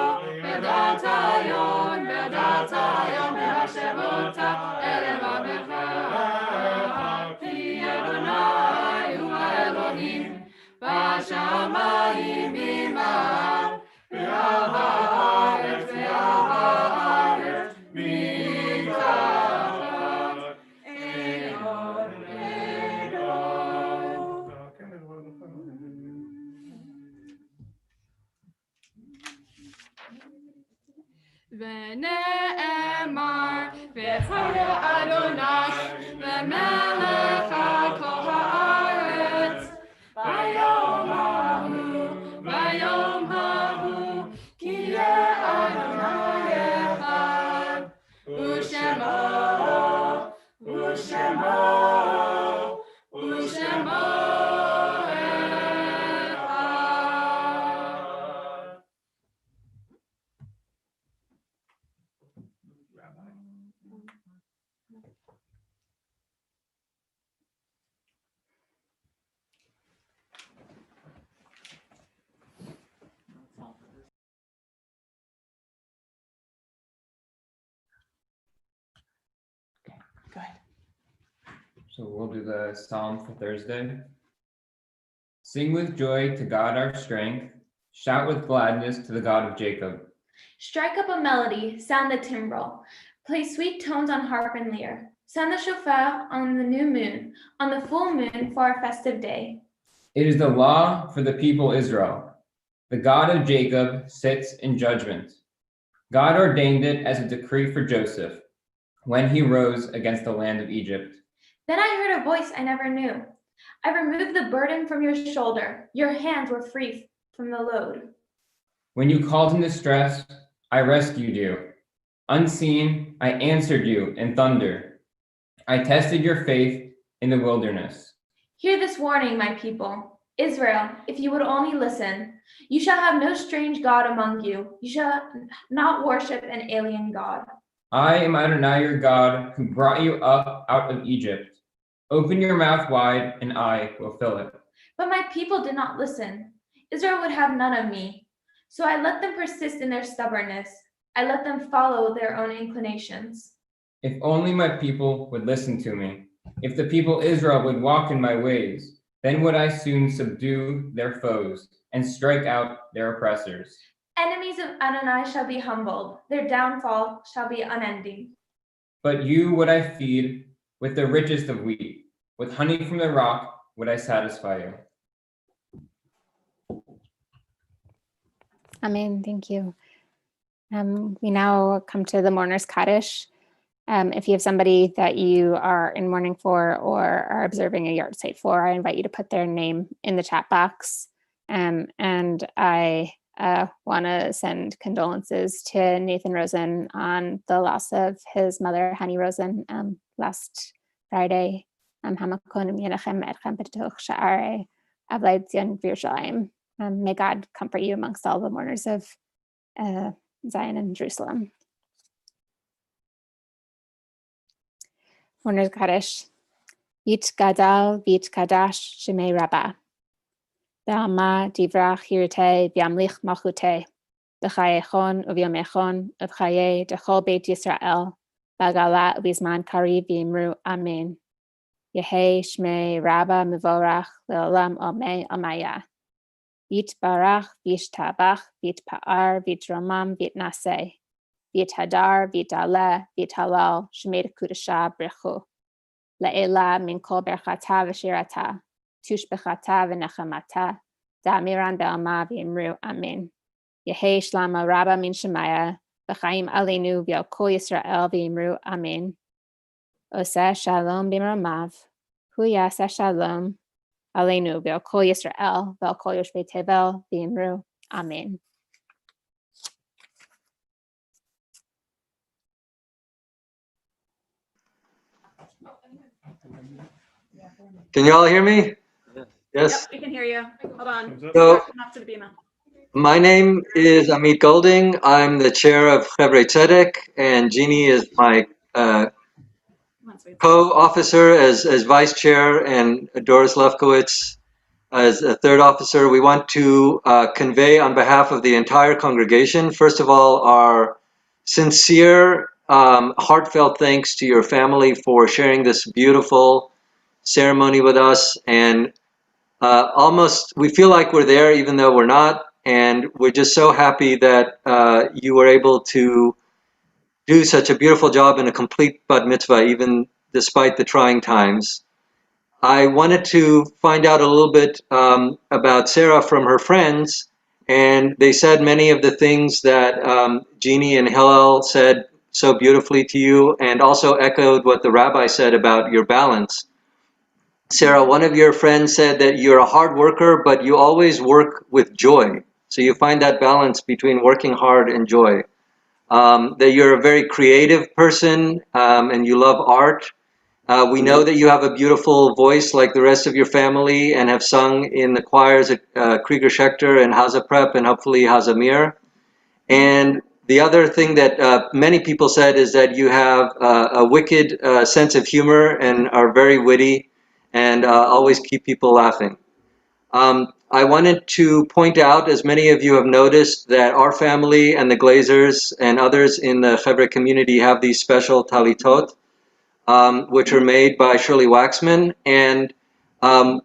בדעת היום להשב אותה אל לבבך, כי אדוני הוא האלוהים, בשמיים עמך, ועל הארץ מתחת. אין עוד So we'll do the Psalm for Thursday. Sing with joy to God our strength. Shout with gladness to the God of Jacob. Strike up a melody, sound the timbrel. Play sweet tones on harp and lyre. Sound the shofar on the new moon, on the full moon for our festive day. It is the law for the people Israel. The God of Jacob sits in judgment. God ordained it as a decree for Joseph when he rose against the land of Egypt. Then I heard a voice I never knew. I removed the burden from your shoulder. Your hands were free from the load. When you called in distress, I rescued you. Unseen, I answered you in thunder. I tested your faith in the wilderness. Hear this warning, my people. Israel, if you would only listen, you shall have no strange God among you. You shall not worship an alien God. I am Adonai your God, who brought you up out of Egypt. Open your mouth wide, and I will fill it. But my people did not listen. Israel would have none of me. So I let them persist in their stubbornness. I let them follow their own inclinations. If only my people would listen to me. If the people Israel would walk in my ways, then would I soon subdue their foes and strike out their oppressors. Enemies of Adonai shall be humbled. Their downfall shall be unending. But you would I feed with the richest of wheat. With honey from the rock would I satisfy you. Amen. Thank you. We now come to the Mourner's Kaddish. If you have somebody that you are in mourning for or are observing a yard site for, I invite you to put their name in the chat box. And I want to send condolences to Nathan Rosen on the loss of his mother, Hani Rosen, last Friday. May God comfort you amongst all the mourners of Zion and Jerusalem. Mourner's Kaddish. Yit gadal v'yit kadash shemei Rabbi. B'alma divrach hirtei v'yamlich malchutei. B'chayechon uvyomechon uvchaye dechol beit Yisrael. B'agala uvizman kariv v'imru amen. Yehei shmei Rabbi mevorach le'olam omei amaya. V'yit barach v'yit tabach v'yit pa'ar v'yit romam v'yit naseh. V'yit hadar v'yit aleh v'yit halal shemei kudasha brechu. La'ela min kol berchata v'shirata. Tush bechata v'nechamata. Da'amiran be'alma v'imru amen. Yehei shlama Rabba min shemaya. V'chaim Aleinu v'yal kol Yisrael v'imru amen. Oseh shalom b'mramav. Hu yaseh shalom. Aleinu v'yal kol Yisrael v'al kol yoshvei tevel v'imru amen. Can you all hear me? Yes. Yep, we can hear you. Hold on. So- Come up to the bima. My name is Amit Golding. I'm the chair of Chavrei Tzedek, and Jeanne is my co-officer as vice chair, and Doris Lefkowitz as a third officer. We want to convey on behalf of the entire congregation, first of all, our sincere, heartfelt thanks to your family for sharing this beautiful ceremony with us, and we feel like we're there even though we're not, and we're just so happy that you were able to do such a beautiful job in a complete bat mitzvah, even despite the trying times. I wanted to find out a little bit about Sarah from her friends, and they said many of the things that Jeanne and Hillel said so beautifully to you, and also echoed what the rabbi said about your balance. Sarah, one of your friends said that you're a hard worker, but you always work with joy. So you find that balance between working hard and joy. That you're a very creative person, and you love art. We know that you have a beautiful voice like the rest of your family and have sung in the choirs at Krieger Schechter and Haza Prep and hopefully Haza Mir. And the other thing that many people said is that you have a wicked sense of humor and are very witty and always keep people laughing. I wanted to point out, as many of you have noticed, that our family and the Glazers and others in the Chevra community have these special talitot, which are made by Shirley Waxman. And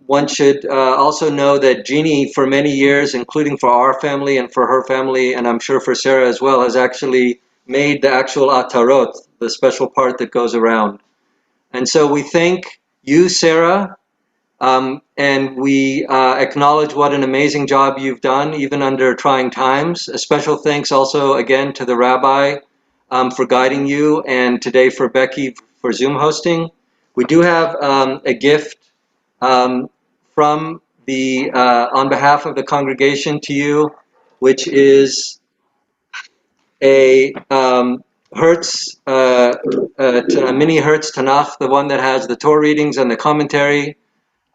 one should also know that Jeanne, for many years, including for our family and for her family, and I'm sure for Sarah as well, has actually made the actual atarot, the special part that goes around. And so we thank you, Sarah, and we acknowledge what an amazing job you've done, even under trying times. A special thanks also, again, to the rabbi for guiding you, and today for Becky for Zoom hosting. We do have a gift from the, on behalf of the congregation to you, which is a Hertz, a mini Hertz Tanakh, the one that has the Torah readings and the commentary.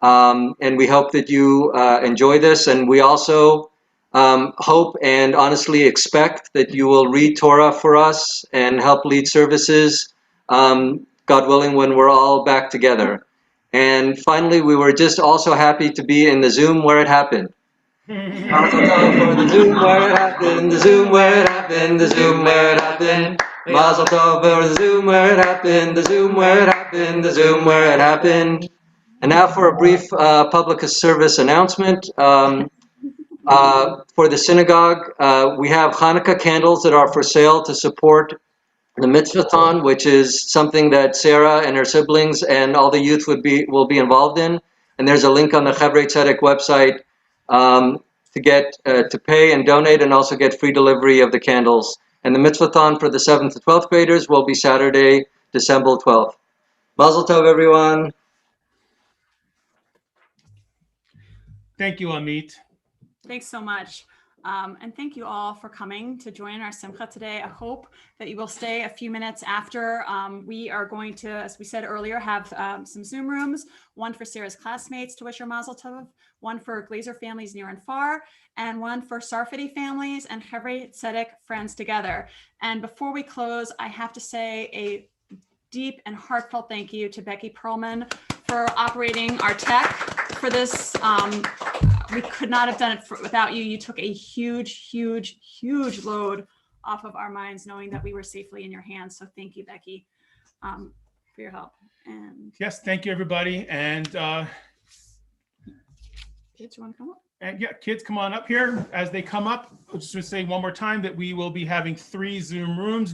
And we hope that you enjoy this. And we also hope and honestly expect that you will read Torah for us and help lead services, God willing, when we're all back together. And finally, we were just also happy to be in the Zoom where it happened. Mazel tov for the Zoom where it happened, the Zoom where it happened, the Zoom where it happened. Mazel tov for the Zoom where it happened, the Zoom where it happened, the Zoom where it happened. And now for a brief public service announcement. For the synagogue, we have Hanukkah candles that are for sale to support the Mitzvah-thon, which is something that Sarah and her siblings and all the youth will be involved in. And there's a link on the Chavrei Tzedek website to get to pay and donate, and also get free delivery of the candles. And the Mitzvah-thon for the 7th to 12th graders will be Saturday, December 12th. Mazel tov, everyone. Thank you, Amit. Thanks so much. And thank you all for coming to join our Simcha today. I hope that you will stay a few minutes after. We are going to, as we said earlier, have some Zoom rooms, one for Sarah's classmates to wish her Mazel Tov, one for Glazer families near and far, and one for Sarfati families and Chavrei Tzedek friends together. And before we close, I have to say a deep and heartfelt thank you to Becky Perlman for operating our tech for this. We could not have done it without you. You took a huge, huge, huge load off of our minds, knowing that we were safely in your hands. So thank you, Becky, for your help. And yes, thank you, everybody. And kids, you want to come up? And yeah, kids, come on up here. As they come up, I'll just say one more time that we will be having 3 Zoom rooms.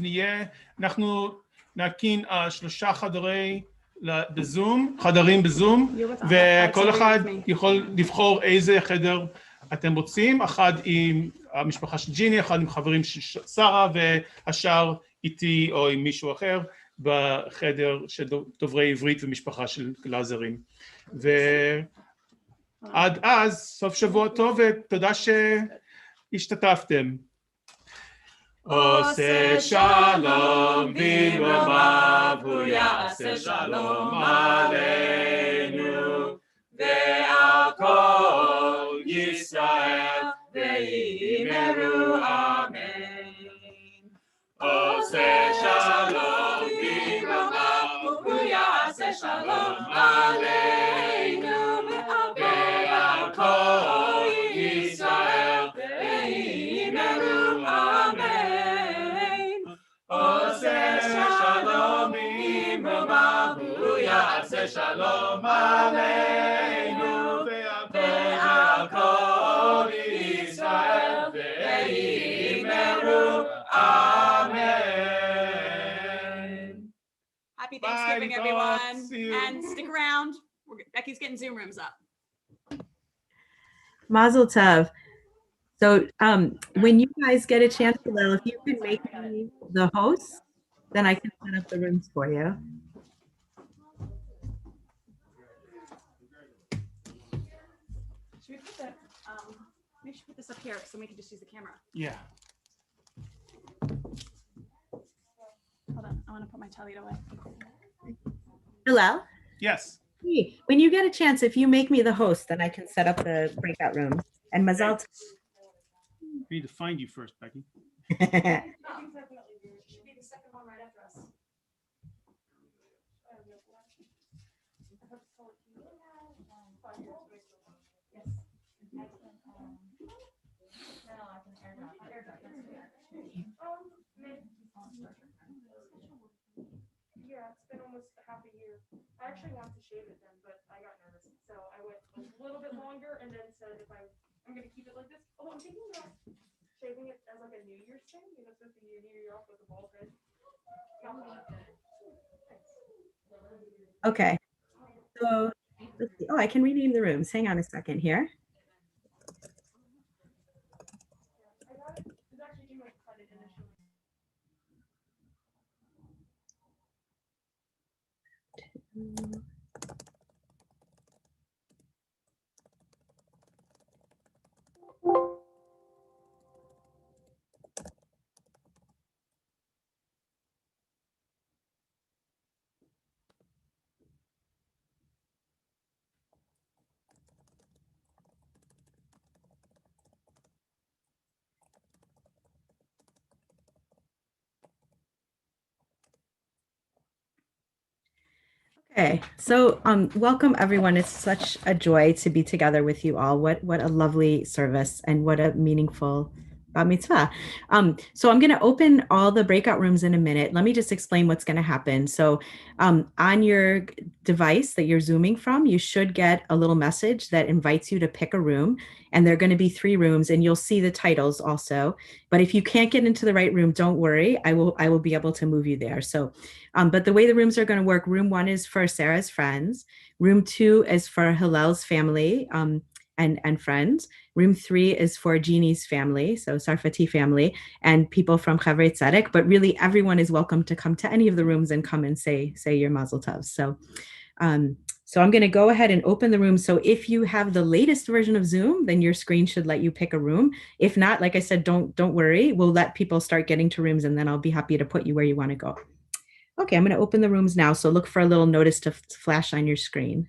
אנחנו נקים 3 חדרי בזום, חדרים בזום, וכל אחד יכול לבחור איזה חדר אתם רוצים, אחד עם המשפחה של ג'יני, אחד עם חברים של שרה, והשאר איתי או עם מישהו אחר בחדר של דוברי עברית ומשפחה של גלאזרים. ועד אז, סוף שבוע טוב, ותודה שהשתתפתם. Oseh Shalom v'romav hu ya'aseh Shalom Aleinu ve'al kol Yisrael ve'imeru Amen. Oseh Shalom v'romav hu ya'aseh Shalom Aleinu ve'al kol Yisrael ve'imeru Amen. Oseh Shalom v'romav hu ya'aseh Shalom Aleinu ve'al kol Yisrael ve'imeru Amen. Happy Thanksgiving, everyone. And stick around. Becky's getting Zoom rooms up. Mazel tov. So when you guys get a chance, Hillel, if you could make me the host then I can set up the rooms for you. Should we put the, maybe we should put this up here so we can just use the camera. Yeah. Hold on, I want to put my talit away. Hillel? Yes. Hey, when you get a chance, if you make me the host, then I can set up the breakout rooms. And Mazal tov. I need to find you first, Becky. Should be the second one right after us. Yeah, it's been almost half a year. I actually wanted to shave it then, but I got nervous. So I went a little bit longer and then said if I'm going to keep it like this. Although I'm thinking about shaving it as like a New Year's thing. You know, supposed to be a New Year off with a bald head. Okay. So let's see. Oh, I can rename the rooms. Hang on a second here. Okay, so welcome everyone. It's such a joy to be together with you all. What a lovely service and what a meaningful mitzvah. So I'm going to open all the breakout rooms in a minute. Let me just explain what's going to happen. So on your device that you're Zooming from, you should get a little message that invites you to pick a room. And there are going to be 3 rooms and you'll see the titles also. But if you can't get into the right room, don't worry. I will be able to move you there. So, but the way the rooms are going to work, room 1 is for Sarah's friends. Room 2 is for Hillel's family and friends. Room 3 is for Jeannie's family, so Sarfati family, and people from Chavrei Tzedek. But really, everyone is welcome to come to any of the rooms and come and say your Mazel Tov. So, so I'm going to go ahead and open the room. So if you have the latest version of Zoom, then your screen should let you pick a room. If not, like I said, don't worry. We'll let people start getting to rooms, and then I'll be happy to put you where you want to go. Okay, I'm going to open the rooms now. So look for a little notice to flash on your screen.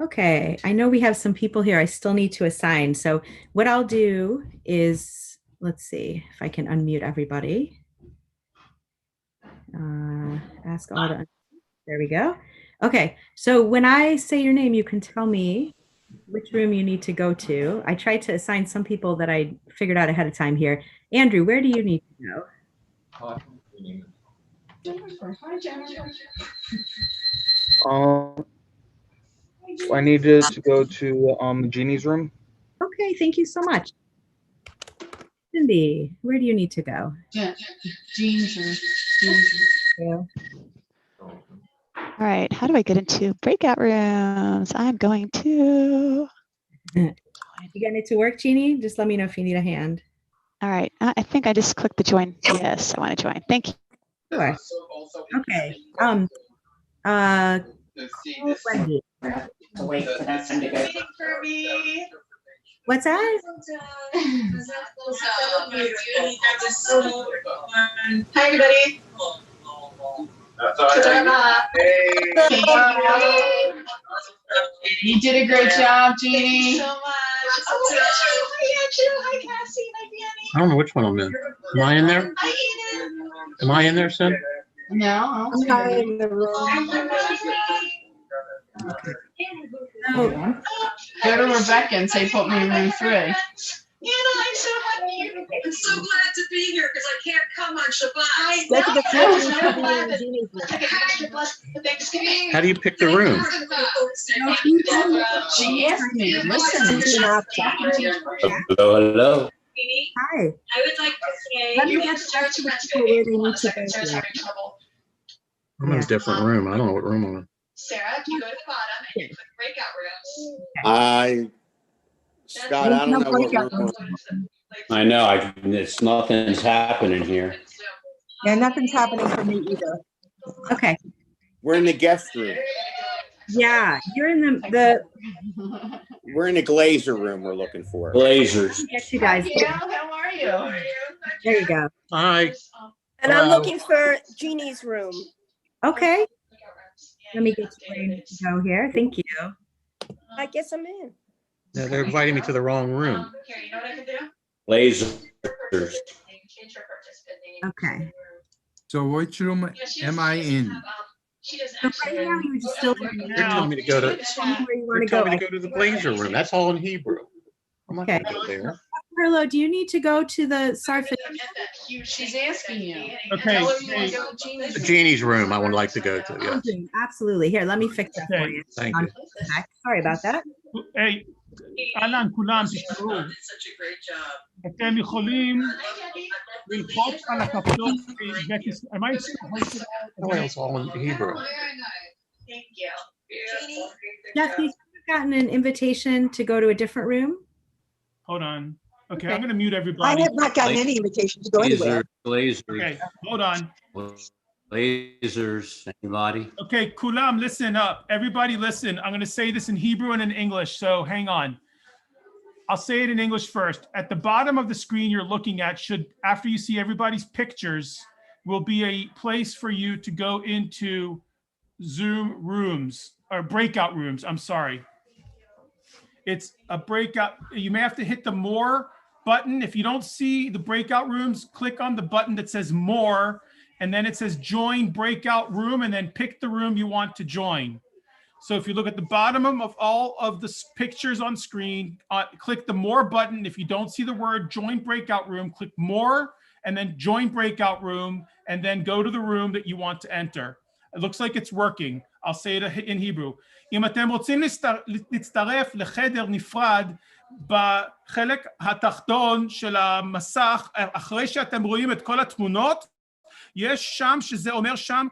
Okay, I know we have some people here I still need to assign. So what I'll do is, let's see if I can unmute everybody. Ask all to, there we go. Okay, so when I say your name, you can tell me which room you need to go to. I tried to assign some people that I figured out ahead of time here. Andrew, where do you need to go? I needed to go to Jeannie's room. Okay, thank you so much. Cindy, where do you need to go? Jean's room. All right, how do I get into breakout rooms? I'm going to. You getting it to work, Jeannie? Just let me know if you need a hand. All right, I think I just clicked the join. Yes, I want to join. Thank you. Sure. Okay. Wendy. What's that? Hi, everybody. You did a great job, Jeannie. Thank you so much. Hi, Cassie. Hi, Danny. I don't know which one I'm in. Am I in there? Am I in there, Sim? No, I'm not in the room. Go to Rebecca and say, put me in room 3. Anna, I'm so happy. I'm so glad to be here because I can't come on Shabbat. Thanksgiving. How do you pick the room? She asked me to listen. Hello. Hi. I would like to say, Let me get back to the people where they need to go. I'm in a different room. I don't know what room I'm in. Sarah, you go to the bottom and you click breakout rooms. Scott, I don't know what room. I know. It's nothing's happening here. Yeah, nothing's happening for me either. Okay. We're in the guest room. Yeah, you're in the We're in the Glazer room we're looking for. Glazers. Get you guys. How are you? There you go. Hi. And I'm looking for Jeannie's room. Okay. Let me get you where you need to go here. Thank you. I guess I'm in. Yeah, they're inviting me to the wrong room. Here, you know what I can do? Lasers. Okay. So which room am I in? So right now you're just still You're telling me to go to. where you want You're to go. telling me to go to the Glazer room. That's all in Hebrew. I'm not Okay. going to go there. Carlo, do you need to go to the Sarfit? She's asking you. Okay. Tell her you want to go to Jeannie's room. Jeannie's room. I would like to go to. Yeah. Absolutely. Here, let me fix that for you. Thank you. Sorry about that. היי, אהלן כולם, תשמעו. אתם יכולים ללחוץ על הכפתור. Am I still Oh, it's all in Hebrew. Thank you. Jesse, you've gotten an invitation to go to a different room? Hold on. Okay, I'm going to mute everybody. I have not gotten any invitation to go anywhere. Glazers. Okay, hold on. Lasers. Anybody? Okay, kulam, listen up. Everybody listen. I'm going to say this in Hebrew and in English, so hang on. I'll say it in English first. At the bottom of the screen you're looking at should, after you see everybody's pictures, will be a place for you to go into Zoom rooms, or breakout rooms, I'm sorry. It's a breakout. You may have to hit the more button. If you don't see the breakout rooms, click on the button that says more, and then it says join breakout room, and then pick the room you want to join. So if you look at the bottom of all of the pictures on screen, click the more button. If you don't see the word join breakout room, click more, and then join breakout room, and then go to the room that you want to enter. It looks like it's working. I'll say it in Hebrew. אם אתם רוצים להצטרף לחדר נפרד בחלק התחתון של המסך, אחרי שאתם רואים את כל התמונות, יש שם שזה אומר שם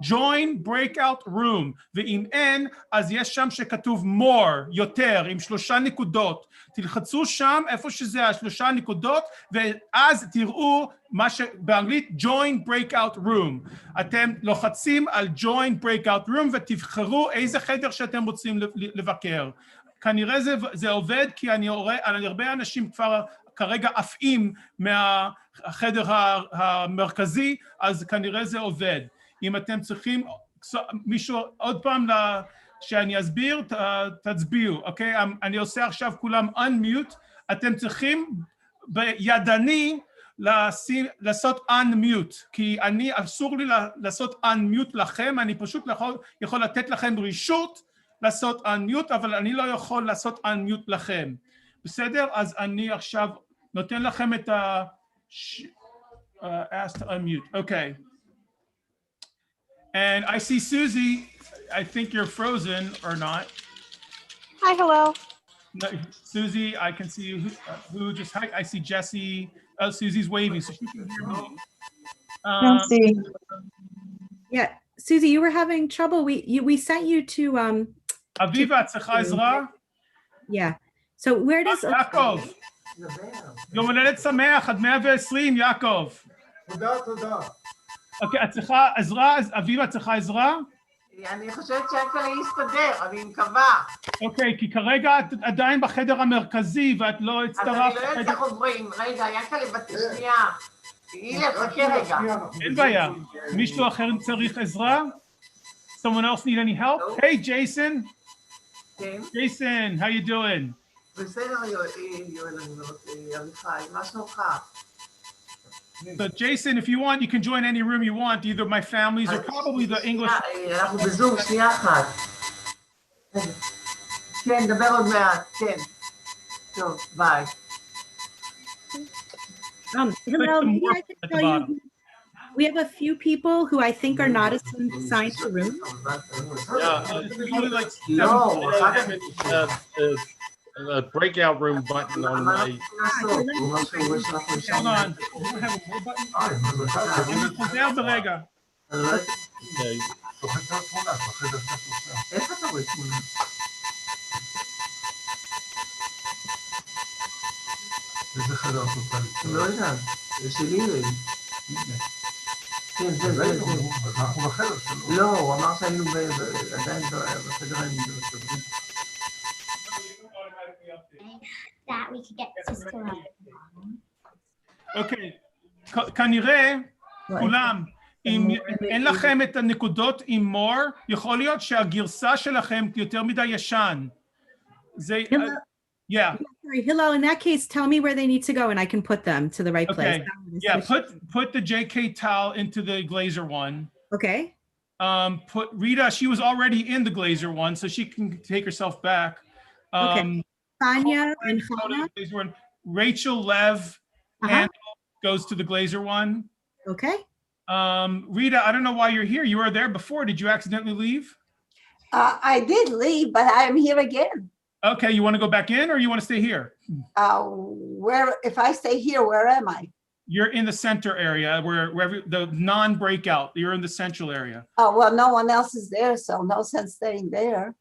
join breakout room, ואם אין, אז יש שם שכתוב more, יותר, עם 3 נקודות. תלחצו שם איפה שזה 3 נקודות, ואז תראו מה שבאנגלית join breakout room. אתם לוחצים על join breakout room ותבחרו איזה חדר שאתם רוצים לבקר. כנראה זה עובד, כי אני רואה הרבה אנשים כבר כרגע עפים מהחדר המרכזי, אז כנראה זה עובד. אם אתם צריכים מישהו עוד פעם שאני אסביר, תצביעו, אוקיי? אני עושה עכשיו כולם unmute, אתם צריכים בידני לעשות unmute, כי אסור לי לעשות unmute לכם, אני פשוט יכול לתת לכם רשות לעשות unmute, אבל אני לא יכול לעשות unmute לכם. בסדר? אז אני עכשיו נותן לכם את ask to unmute, אוקיי. And I see Susie. I think you're frozen or not. Hi, hello. No, Susie, I can see you. Who just, hi, I see Jesse. Oh, Susie's waving, so she can hear me. Yeah, Susie, you were having trouble. We sent you to Aviva, tzricha ezra? Yeah. So where does Yaakov? יום הולדת שמח עד 120, יעקב. תודה. אוקיי, את צריכה עזרה? אביבה, את צריכה עזרה? אני חושבת שיעקב יסתדר, אני מקווה. אוקיי, כי כרגע את עדיין בחדר המרכזי ואת לא הצטרפת. אז אני לא יודעת איך עוברים. רגע, יעקב, שנייה. הילר, חכה רגע. אין בעיה. מישהו אחר צריך עזרה? Someone else need any help? Hey, Jason. Jason, how you doing? בסדר, יואל, אביחי, מה שלומך? So Jason, if you want, you can join any room you want, either my family's or probably the English. אנחנו בזום, שנייה אחת. כן, דבר עוד מעט, כן. טוב, ביי. Hillel, maybe I could tell you, we have a few people who I think are not assigned to rooms. Yeah, usually like a breakout room button on my. Hold on. אני חוזר ברגע. Okay. איך אתה רואה תמונה? איזה חדר את רוצה לקרוא? לא יודע, של הילל. כן, זה. אז אנחנו בחדר שלו. לא, הוא אמר שהיינו עדיין בחדר היינו. That we could get Cisco up. אוקיי, כנראה כולם, אם אין לכם את הנקודות עם מור, יכול להיות שהגרסה שלכם יותר מדי ישן. זה, yeah. Sorry, Hillel, in that case, tell me where they need to go and I can put them to the right place. Yeah, put the JK towel into the Glazer one. Okay. Put Rita, she was already in the Glazer one, so she can take herself back. Okay. Tanya and Hannah. Rachel Lev goes to the Glazer one. Okay. Rita, I don't know why you're here. You were there before. Did you accidentally leave? I did leave, but I'm here again. Okay, you want to go back in or you want to stay here? If I stay here, where am I? You're in the center area where the non-breakout. You're in the central area. Oh, well, no one else is there, so no sense staying there.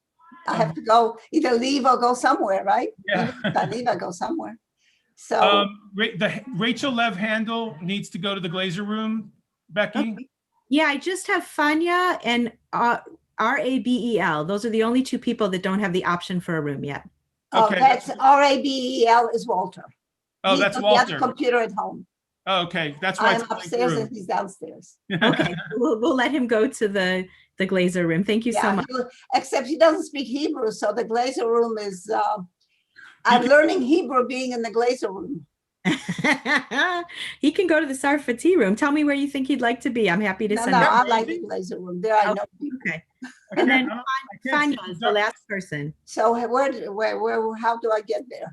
I have to go either leave or go somewhere, right? Yeah. If I leave, I go somewhere. So the Rachel Lev handle needs to go to the Glazer room, Becky. Okay. Yeah, I just have Fanya and Rabel. Those are the only two people that don't have the option for a room yet. Okay. That's Rabel is Walter. Oh, that's Walter. He has a computer at home. Oh, okay, that's why I'm upstairs and he's downstairs. Okay, we'll let him go to the Glazer room. Thank you so much. Except he doesn't speak Hebrew, so the Glazer room is. I'm learning Hebrew being in the Glazer room. He can go to the Sarfati room. Tell me where you think he'd like to be. I'm happy to send him. I like the Glazer room. There I know people. Okay. And then Fanya is the last person. So where how do I get there?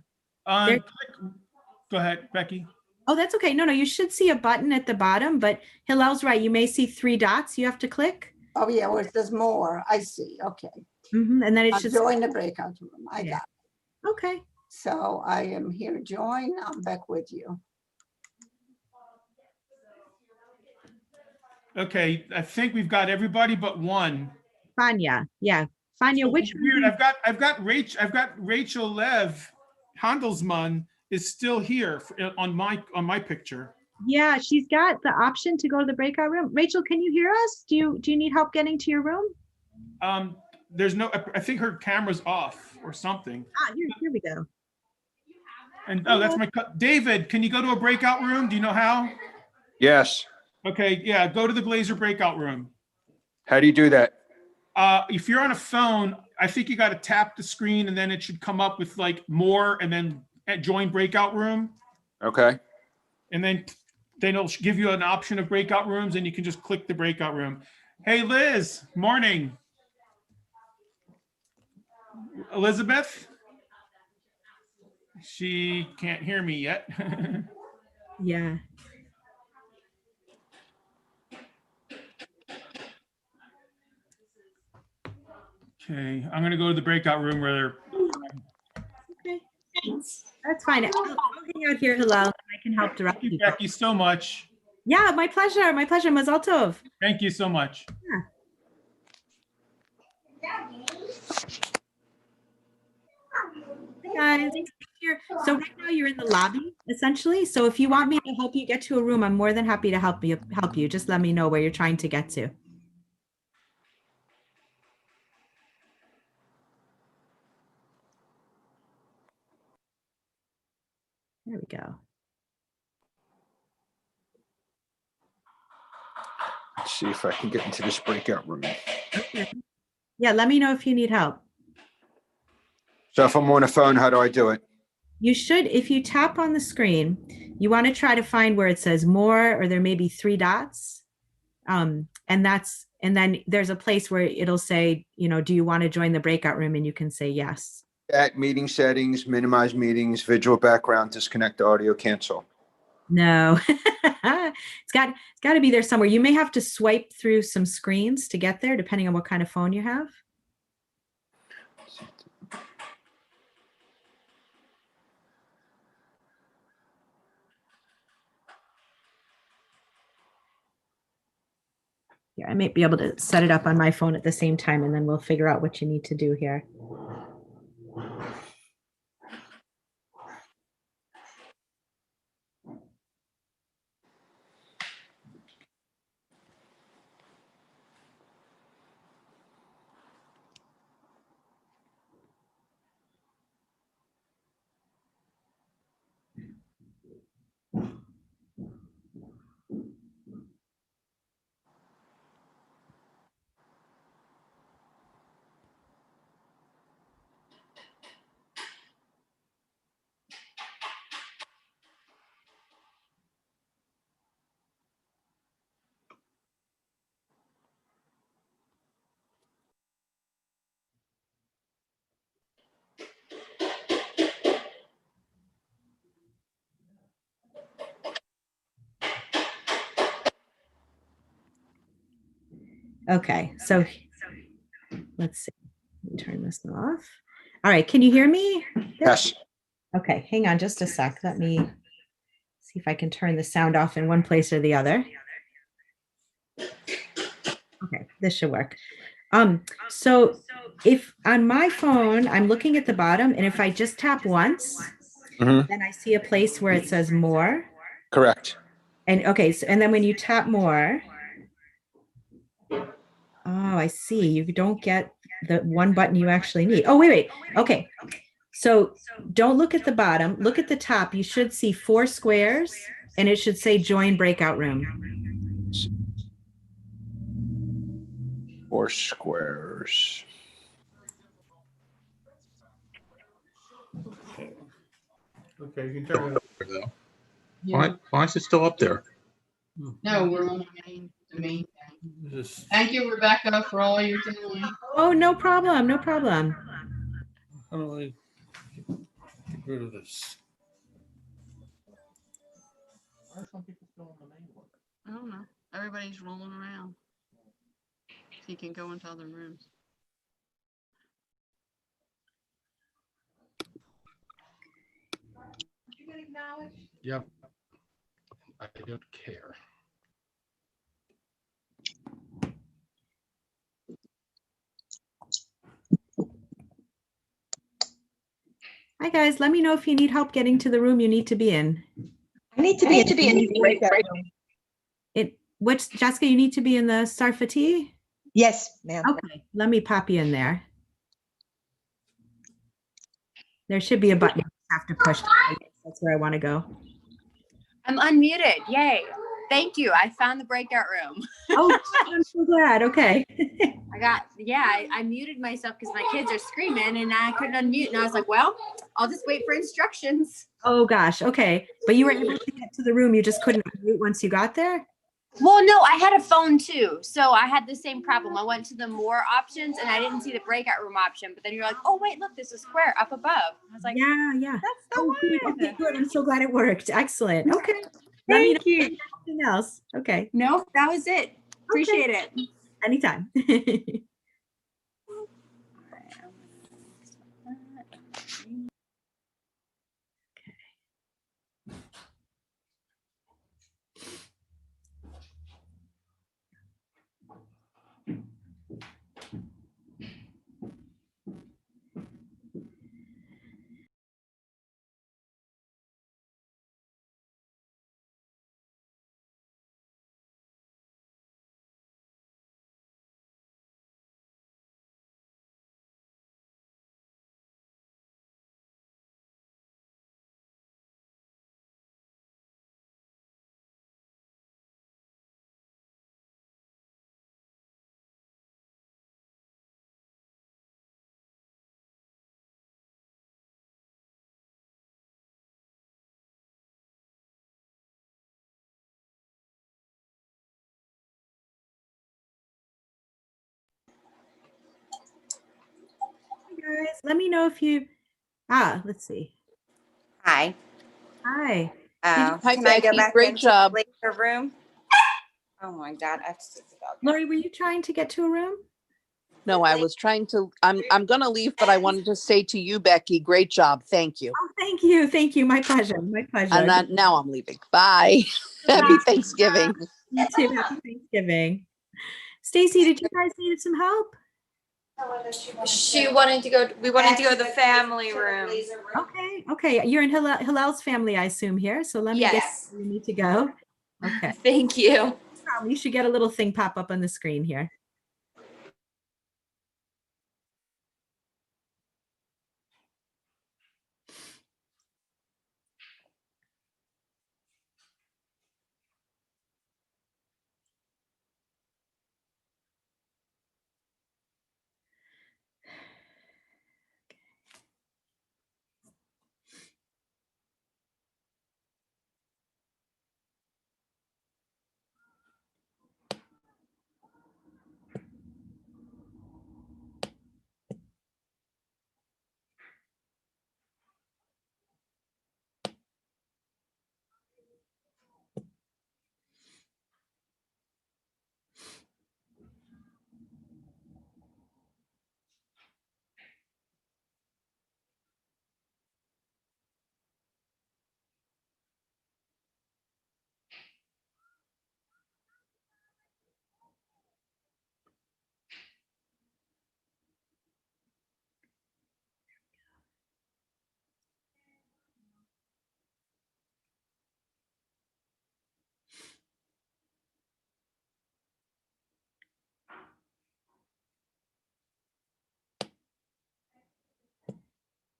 Go ahead, Becky. Oh, that's okay. No, you should see a button at the bottom, but Hillel's right. You may see 3 dots you have to click. Oh, yeah, where it says more. I see. Okay. And then it's just join the breakout room. I got it. Okay. So I am here. Join. I'm back with you. Okay, I think we've got everybody but one. Fanya. Yeah. Fanya, which weird. I've got Rachel Lev Handelsman is still here on my picture. Yeah, she's got the option to go to the breakout room. Rachel, can you hear us? Do you need help getting to your room? There's no, I think her camera's off or something. Here we go. And that's David, can you go to a breakout room? Do you know how? Yes. Okay, yeah, go to the Glazer breakout room. How do you do that? If you're on a phone, I think you got to tap the screen and then it should come up with like more and then join breakout room. Okay. And then it'll give you an option of breakout rooms and you can just click the breakout room. Hey, Liz, morning. Elizabeth? She can't hear me yet. Yeah. Okay, I'm gonna go to the breakout room where Okay. That's fine. I'll hang out here, Hillel. I can help direct Thank you, people. Becky, so much. Yeah, my pleasure. My pleasure. Mazal tov. Thank you so much. Yeah. Hi guys. So right now you're in the lobby, essentially. So if you want me to help you get to a room, I'm more than happy to help you. Just let me know where you're trying to get to. There we go. Let's see if I can get into this breakout room. Okay. Yeah, let me know if you need help. So if I'm on the phone, how do I do it? You should, if you tap on the screen, you want to try to find where it says more, or there may be 3 dots. And then there's a place where it'll say, do you want to join the breakout room? And you can say yes. At meeting settings, minimize meetings, visual background, disconnect audio, cancel. No, it's got to be there somewhere. You may have to swipe through some screens to get there, depending on what kind of phone you have. Yeah, I might be able to set it up on my phone at the same time, and then we'll figure out what you need to do here. Okay, so let's see. Let me turn this off. All right, can you hear me? Yes. Okay, hang on just a sec. Let me see if I can turn the sound off in one place or the other. Okay, this should work. So if on my phone, I'm looking at the bottom, and if I just tap once, then I see a place where it says more. Correct. And okay, so, and then when you tap more, oh, I see. You don't get the one button you actually need. Oh, wait. Okay. So don't look at the bottom. Look at the top. You should see 4 squares, and it should say join breakout room. 4 squares. Okay, you can turn it over. Why is it still up there? No, we're on the main thing. Thank you, Rebecca, for all you're doing. Oh, no problem. No problem. How do I get rid of this? Why are some people still on the main one? I don't know. Everybody's rolling around. So you can go into other rooms. Did you get acknowledged? Yep. I don't care. Hi, guys. Let me know if you need help getting to the room you need to be in. I need to be in the breakout room. Which, Jessica, you need to be in the Sarfati? Yes, ma'am. Okay, let me pop you in there. There should be a button you have to push. That's where I want to go. I'm unmuted. Yay. Thank you. I found the breakout room. Oh, I'm so glad. Okay. I muted myself because my kids are screaming and I couldn't unmute. And I was like, well, I'll just wait for instructions. Oh, gosh. Okay. But you were able to get to the room. You just couldn't unmute once you got there? Well, no, I had a phone too. So I had the same problem. I went to the more options and I didn't see the breakout room option. But then you're like, oh, wait, look, there's a square up above. I was like, yeah. That's the one. Okay, good. I'm so glad it worked. Excellent. Okay. Thank you. Anything else? Okay. No, that was it. Appreciate it. Anytime. guys. Let me know if you, let's see. Hi. Hi. Hi, Can I go Becky. back Great into job. the Glazer room. Oh my God, I have to take the dog. Rory, were you trying to get to a room? No, I was trying to, I'm gonna leave, but I wanted to say to you, Becky, great job. Thank you. Oh, thank you. Thank you. My pleasure. My pleasure. And now I'm leaving. Bye. Happy Thanksgiving. You too. Happy Thanksgiving. Stacy, did you guys need some help? We wanted to go to the family room. Okay. Okay. You're in Hillel's family, I assume, here. So let me get where you need to go. Okay. Thank you. No problem. You should get a little thing pop up on the screen here.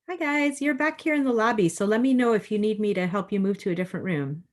Hi guys, you're back here in the lobby. So let me know if you need me to help you move to a different room.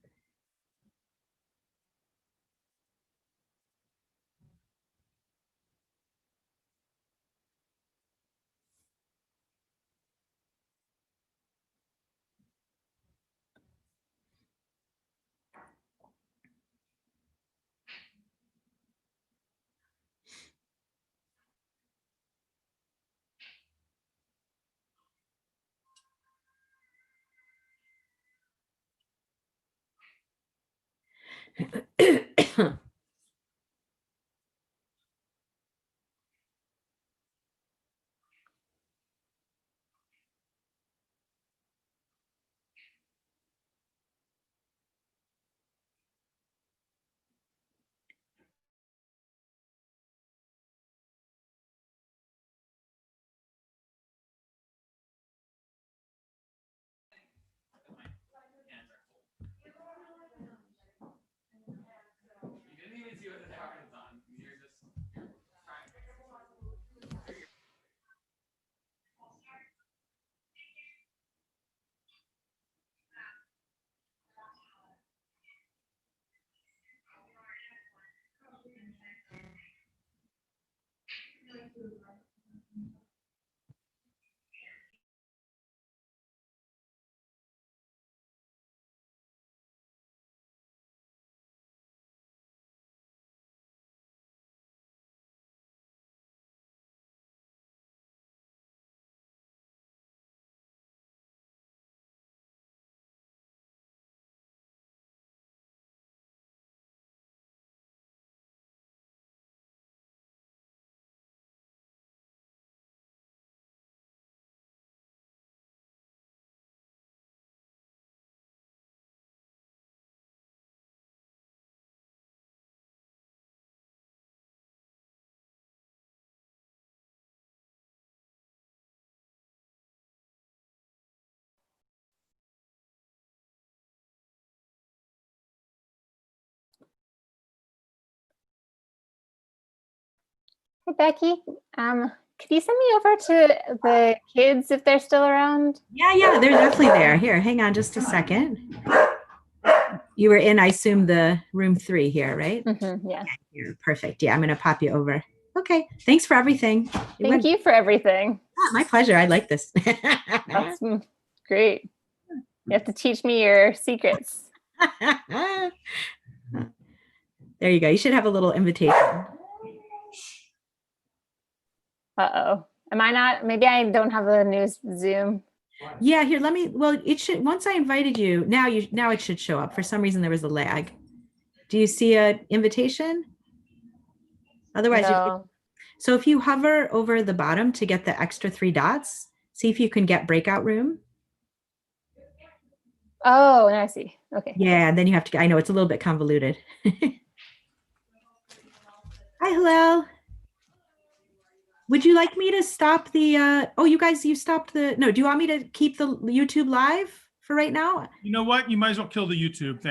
Hey Becky, could you send me over to the kids if they're still around? Yeah, they're definitely there. Here, hang on just a second. You were in, I assume, the room 3 here, right? Yeah. Here, perfect. Yeah, I'm going to pop you over. Okay, thanks for everything. Thank you for everything. My pleasure. I like this. That's great. You have to teach me your secrets. There you go. You should have a little invitation. Uh-oh. Am I not? Maybe I don't have the new Zoom. Yeah, here, it should, once I invited you, now it should show up. For some reason, there was a lag. Do you see an invitation? Otherwise, No. so if you hover over the bottom to get the extra 3 dots, see if you can get breakout room. Oh, now I see. Okay. Yeah, and then you have to, I know it's a little bit convoluted. Hi, Hillel. Would you like me to stop the, oh, you stopped no, do you want me to keep the YouTube live for right now? You know what? You might as well kill the YouTube thing.